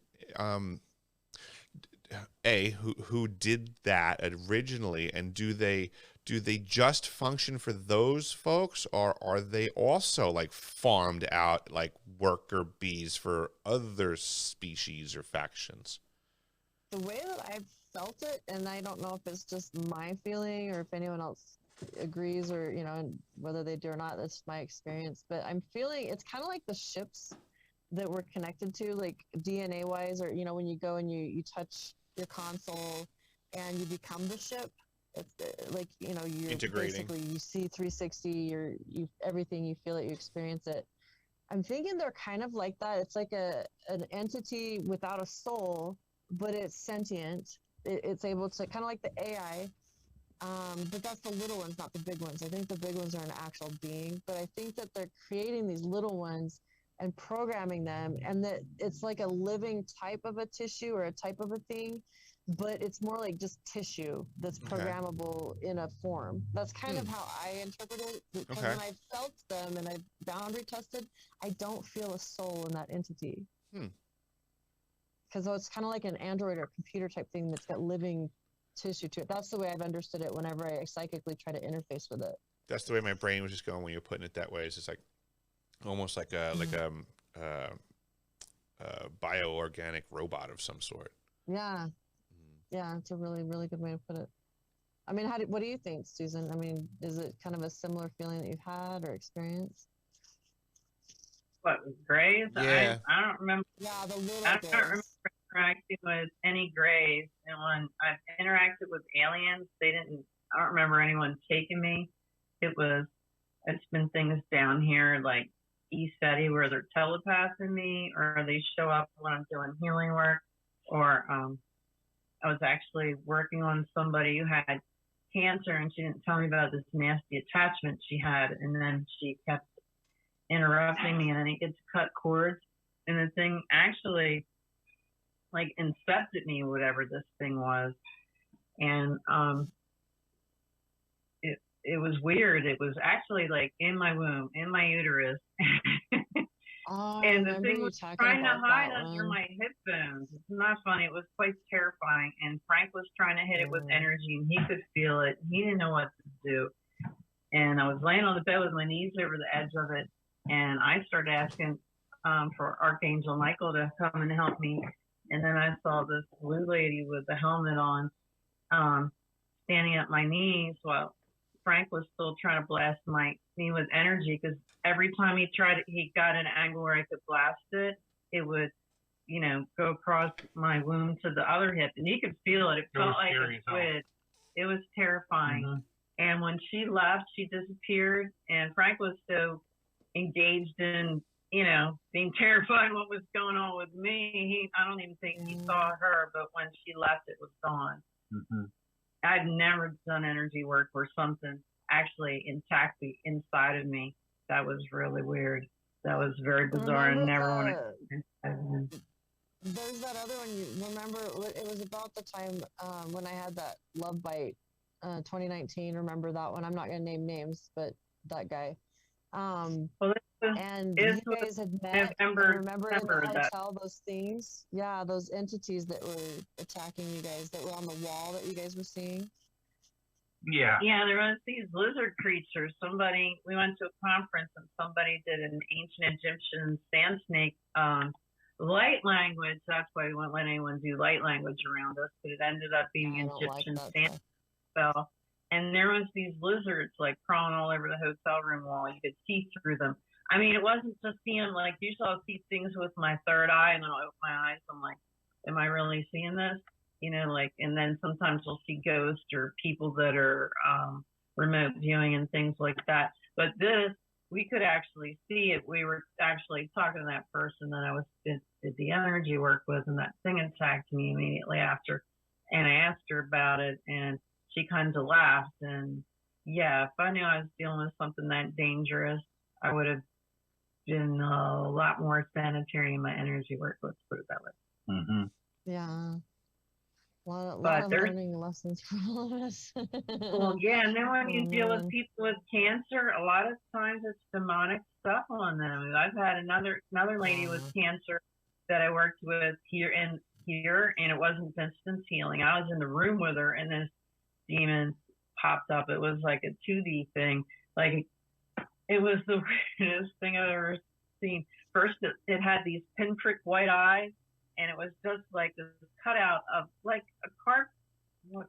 who did that originally, and do they just function for those folks, or are they also like farmed out like worker bees for other species or factions? The way that I've felt it, and I don't know if it's just my feeling or if anyone else agrees, or whether they do or not, that's my experience, but I'm feeling it's kind of like the ships that we're connected to, like DNA wise, or when you go and you touch your console and you become the ship. It's like you're integrating. Basically you see 360, you everything, you feel it, you experience it. I'm thinking they're kind of like that. It's like an entity without a soul, but it's sentient. It's able to kind of like the AI, but that's the little ones, not the big ones. I think the big ones are an actual being, but I think that they're creating these little ones and programming them, and that it's like a living type of a tissue or a type of a thing, but it's more like just tissue that's programmable in a form. That's kind of how I interpret it, because when I've felt them and I've boundary tested, I don't feel a soul in that entity. Because it's kind of like an android or computer type thing that's got living tissue to it. That's the way I've understood it whenever I psychically try to interface with it. That's the way my brain was just going when you're putting it that way. It's just like almost like a bioorganic robot of some sort. Yeah, it's a really, really good way to put it. I mean, what do you think, Susan? I mean, is it kind of a similar feeling that you've had or experienced? What, with Greys? Yeah. I don't remember. Yeah, the little I don't remember interacting with any Greys, and when I've interacted with aliens, I don't remember anyone taking me. It's been things down here like ESETI where they're telepathing me, or they show up when I'm doing healing work, or I was actually working on somebody who had cancer, and she didn't tell me about this nasty attachment she had, and then she kept interrupting me, and then it gets cut cords, and the thing actually like incepted me, whatever this thing was, and it was weird. It was actually like in my womb, in my uterus. And the thing was trying to hide under my hip bones. It's not funny. It was quite terrifying. And Frank was trying to hit it with energy, and he could feel it. He didn't know what to do. And I was laying on the bed with my knees over the edge of it, and I started asking for Archangel Michael to come and help me. And then I saw this blue lady with the helmet on, standing at my knees while Frank was still trying to blast me with energy, because every time he got an angle where I could blast it, it would, go across my womb to the other hip, and he could feel it. It felt like a squid. It was terrifying. Mm-hmm. And when she left, she disappeared, and Frank was so engaged in, being terrified what was going on with me. I don't even think he saw her, but when she left, it was gone. Mm-hmm. I'd never done energy work where something actually intact inside of me. That was really weird. That was very bizarre. I never want to. There's that other one. You remember? It was about the time when I had that love bite, 2019. Remember that one? I'm not going to name names, but that guy. And you guys had met. Remember and had to tell those things? Yeah, those entities that were attacking you guys, that were on the wall that you guys were seeing. Yeah. Yeah, there was these lizard creatures. We went to a conference, and somebody did an ancient Egyptian sand snake light language. That's why we won't let anyone do light language around us, but it ended up being Egyptian sand spell. And there was these lizards like crawling all over the hotel room wall. You could see through them. I mean, it wasn't just seeing, like, usually I'll see things with my third eye, and then I'll open my eyes. I'm like, am I really seeing this? You know, like, and then sometimes I'll see ghosts or people that are remote viewing and things like that. But this, we could actually see it. We were actually talking to that person that I was did the energy work with, and that thing attacked me immediately after. And I asked her about it, and she kind of laughed. And yeah, if I knew I was dealing with something that dangerous, I would have been a lot more sanitary in my energy work. Let's put it that way. Mm-hmm. Yeah. A lot of learning lessons for all of us. Well, yeah, and then when you deal with people with cancer, a lot of times it's demonic stuff on them. I've had another lady with cancer that I worked with here, and it wasn't distance healing. I was in the room with her, and this demon popped up. It was like a 2D thing. Like, it was the weirdest thing I've ever seen. First, it had these pinprick white eyes, and it was just like this cutout of like a card. What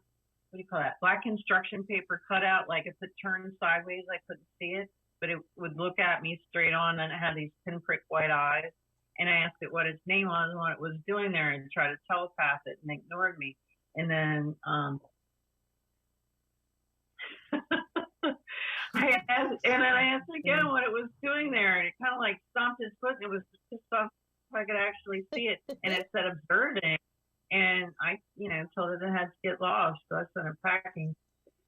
do you call that? Black construction paper cutout. Like, if it turned sideways, I couldn't see it, but it would look at me straight on, and it had these pinprick white eyes. And I asked it what its name was and what it was doing there, and tried to telepath it, and ignored me. And then I asked again what it was doing there, and it kind of like stomped its foot, and it was just off if I could actually see it, and it said observing, and I, told it had to get lost, so I sent it packing,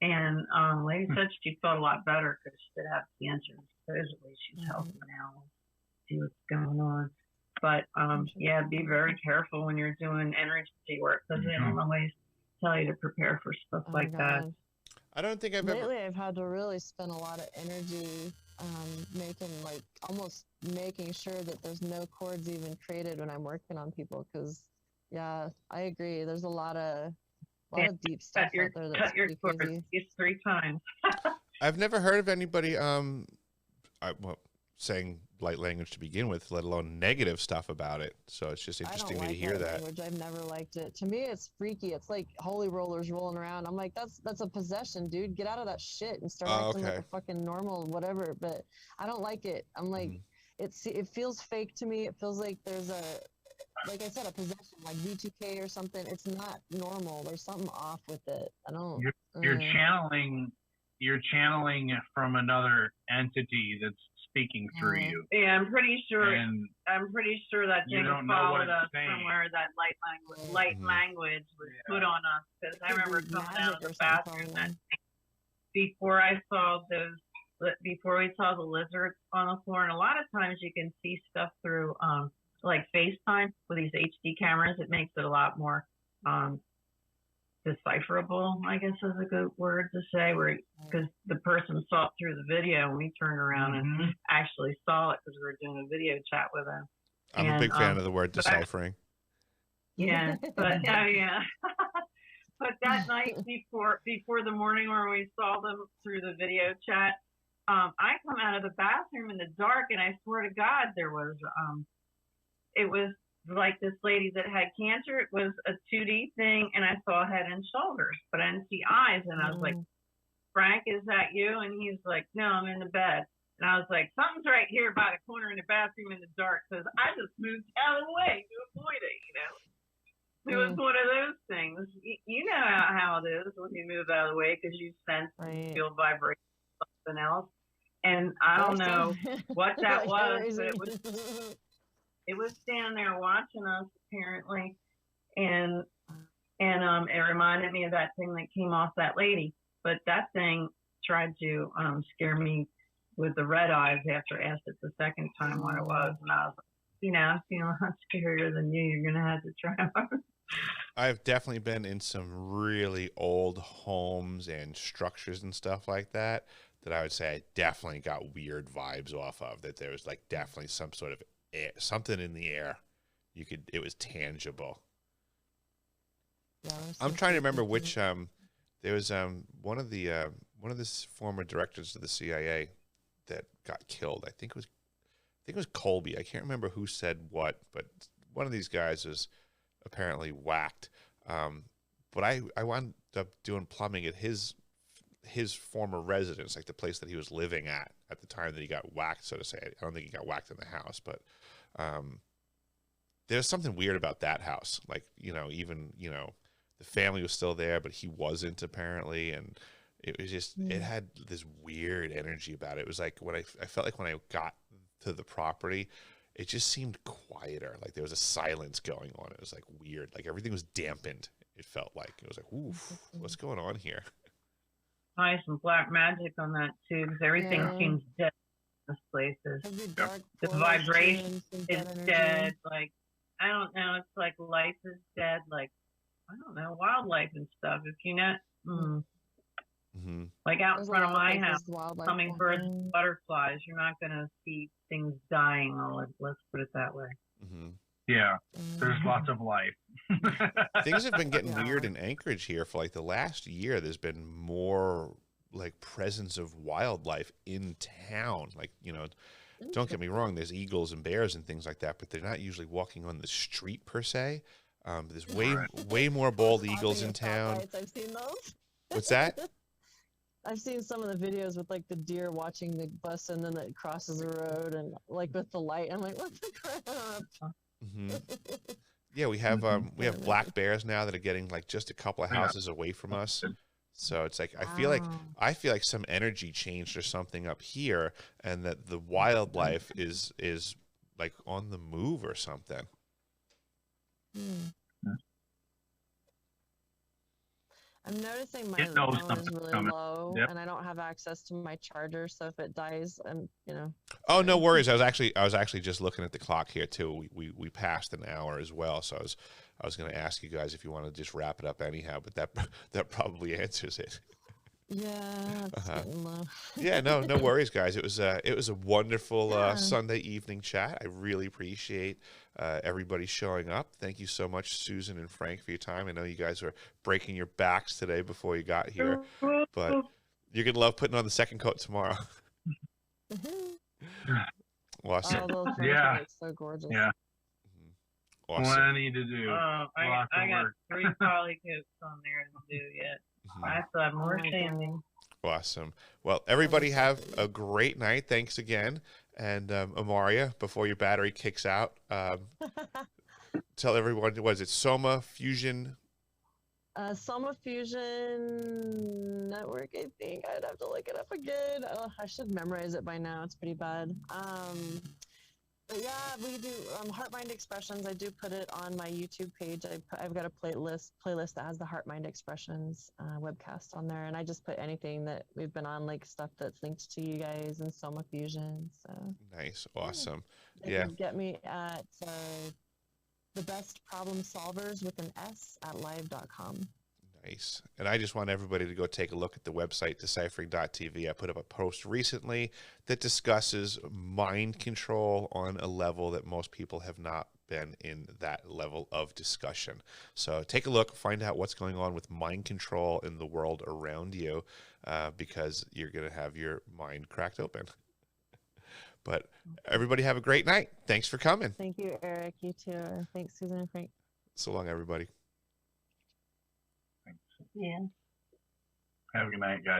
and lady said she felt a lot better because she did have cancer. Supposedly she's healthy now. See what's going on, but yeah, be very careful when you're doing energy work, because they don't always tell you to prepare for stuff like that. I don't think Lately, I've had to really spend a lot of energy making sure that there's no cords even created when I'm working on people. Because, yeah, I agree. There's a lot of deep stuff out there that's pretty crazy. It's 3 times. I've never heard of anybody saying light language to begin with, let alone negative stuff about it. So it's just interesting to hear that. Language. I've never liked it. To me, it's freaky. It's like holy rollers rolling around. I'm like, that's a possession, dude. Get out of that shit and start acting like a fucking normal whatever. But I don't like it. I'm like, it feels fake to me. It feels like there's like I said, a possession, like V2K or something. It's not normal. There's something off with it. I don't. You're channeling from another entity that's speaking through you. Yeah, I'm pretty sure that thing followed us somewhere. That light language was put on us, because I remember coming out of the bathroom that before we saw the lizards on the floor. And a lot of times you can see stuff through like FaceTime with these HD cameras. It makes it a lot more decipherable, I guess is a good word to say, because the person saw it through the video, and we turned around and actually saw it because we were doing a video chat with them. I'm a big fan of the word deciphering. Yeah, but yeah. But that night before the morning where we saw them through the video chat, I come out of the bathroom in the dark, and I swear to God, there was it was like this lady that had cancer. It was a 2D thing, and I saw head and shoulders, but I didn't see eyes. And I was like, Frank, is that you? And he's like, no, I'm in the bed. And I was like, something's right here by the corner in the bathroom in the dark, because I just moved out of the way to avoid it, It was one of those things. You know how it is when you move out of the way, because you sense and feel vibration of something else. And I don't know what that was, but it was standing there watching us, apparently, and it reminded me of that thing that came off that lady. But that thing tried to scare me with the red eyes after I asked it the second time what it was, and I was like, I'm feeling a lot scarier than you. You're gonna have to try hard. I've definitely been in some really old homes and structures and stuff like that I would say I definitely got weird vibes off of. That there was like definitely some sort of something in the air. It was tangible. Yeah, I'm trying to remember which there was one of the former directors of the CIA that got killed. I think it was Colby. I can't remember who said what, but one of these guys was apparently whacked. But I wound up doing plumbing at his his former residence, like the place that he was living at the time that he got whacked, so to say. I don't think he got whacked in the house, but there's something weird about that house. Like, even, the family was still there, but he wasn't apparently. And it was just, it had this weird energy about it. It was like I felt like when I got to the property, it just seemed quieter. Like there was a silence going on. It was like weird. Like everything was dampened. It felt like it was like, oof, what's going on here? Probably some black magic on that too, because everything seems dead in this places. The vibration is dead. Like, I don't know. It's like life is dead. Like, I don't know, wildlife and stuff. If you know, like out in front of my house, hummingbirds, butterflies, you're not going to see things dying. Let's put it that way. Yeah, there's lots of life. Things have been getting weird in Anchorage here for like the last year. There's been more like presence of wildlife in town. Like, don't get me wrong, there's eagles and bears and things like that, but they're not usually walking on the street per se. There's way more bald eagles in town. I've seen those. What's that? I've seen some of the videos with like the deer watching the bus and then it crosses the road and like with the light. I'm like, what the crap? Yeah, we have black bears now that are getting like just a couple of houses away from us. So it's like I feel like some energy changed or something up here, and that the wildlife is like on the move or something. I'm noticing my phone is really low, and I don't have access to my charger. So if it dies, Oh, no worries. I was actually just looking at the clock here too. We passed an hour as well, so I was going to ask you guys if you want to just wrap it up anyhow, but that probably answers it. Yeah, it's getting low. Yeah, no worries, guys. It was a wonderful Sunday evening chat. I really appreciate everybody showing up. Thank you so much, Susan and Frank, for your time. I know you guys were breaking your backs today before you got here, but you're gonna love putting on the second coat tomorrow. Awesome. Oh, those are so gorgeous. Yeah. Awesome. Plenty to do. I got 3 poly coats on there to do yet. I still have more sanding. Awesome. Well, everybody have a great night. Thanks again. And Amaria, before your battery kicks out, tell everyone, was it Soma Fusion? Soma Fusion Network, I think. I'd have to look it up again. Oh, I should memorize it by now. It's pretty bad. But yeah, we do Heart Mind Expressions. I do put it on my YouTube page. I've got a playlist that has the Heart Mind Expressions webcast on there, and I just put anything that we've been on, like stuff that's linked to you guys and Soma Fusion. So nice, awesome. You can get me at the best problem solvers with an S at live.com. Nice. And I just want everybody to go take a look at the website, deciphering.tv. I put up a post recently that discusses mind control on a level that most people have not been in that level of discussion. So take a look, find out what's going on with mind control in the world around you, because you're going to have your mind cracked open. But everybody have a great night. Thanks for coming. Thank you, Eric. You too. Thanks, Susan and Frank. So long, everybody. Yeah. Have a good night, guys.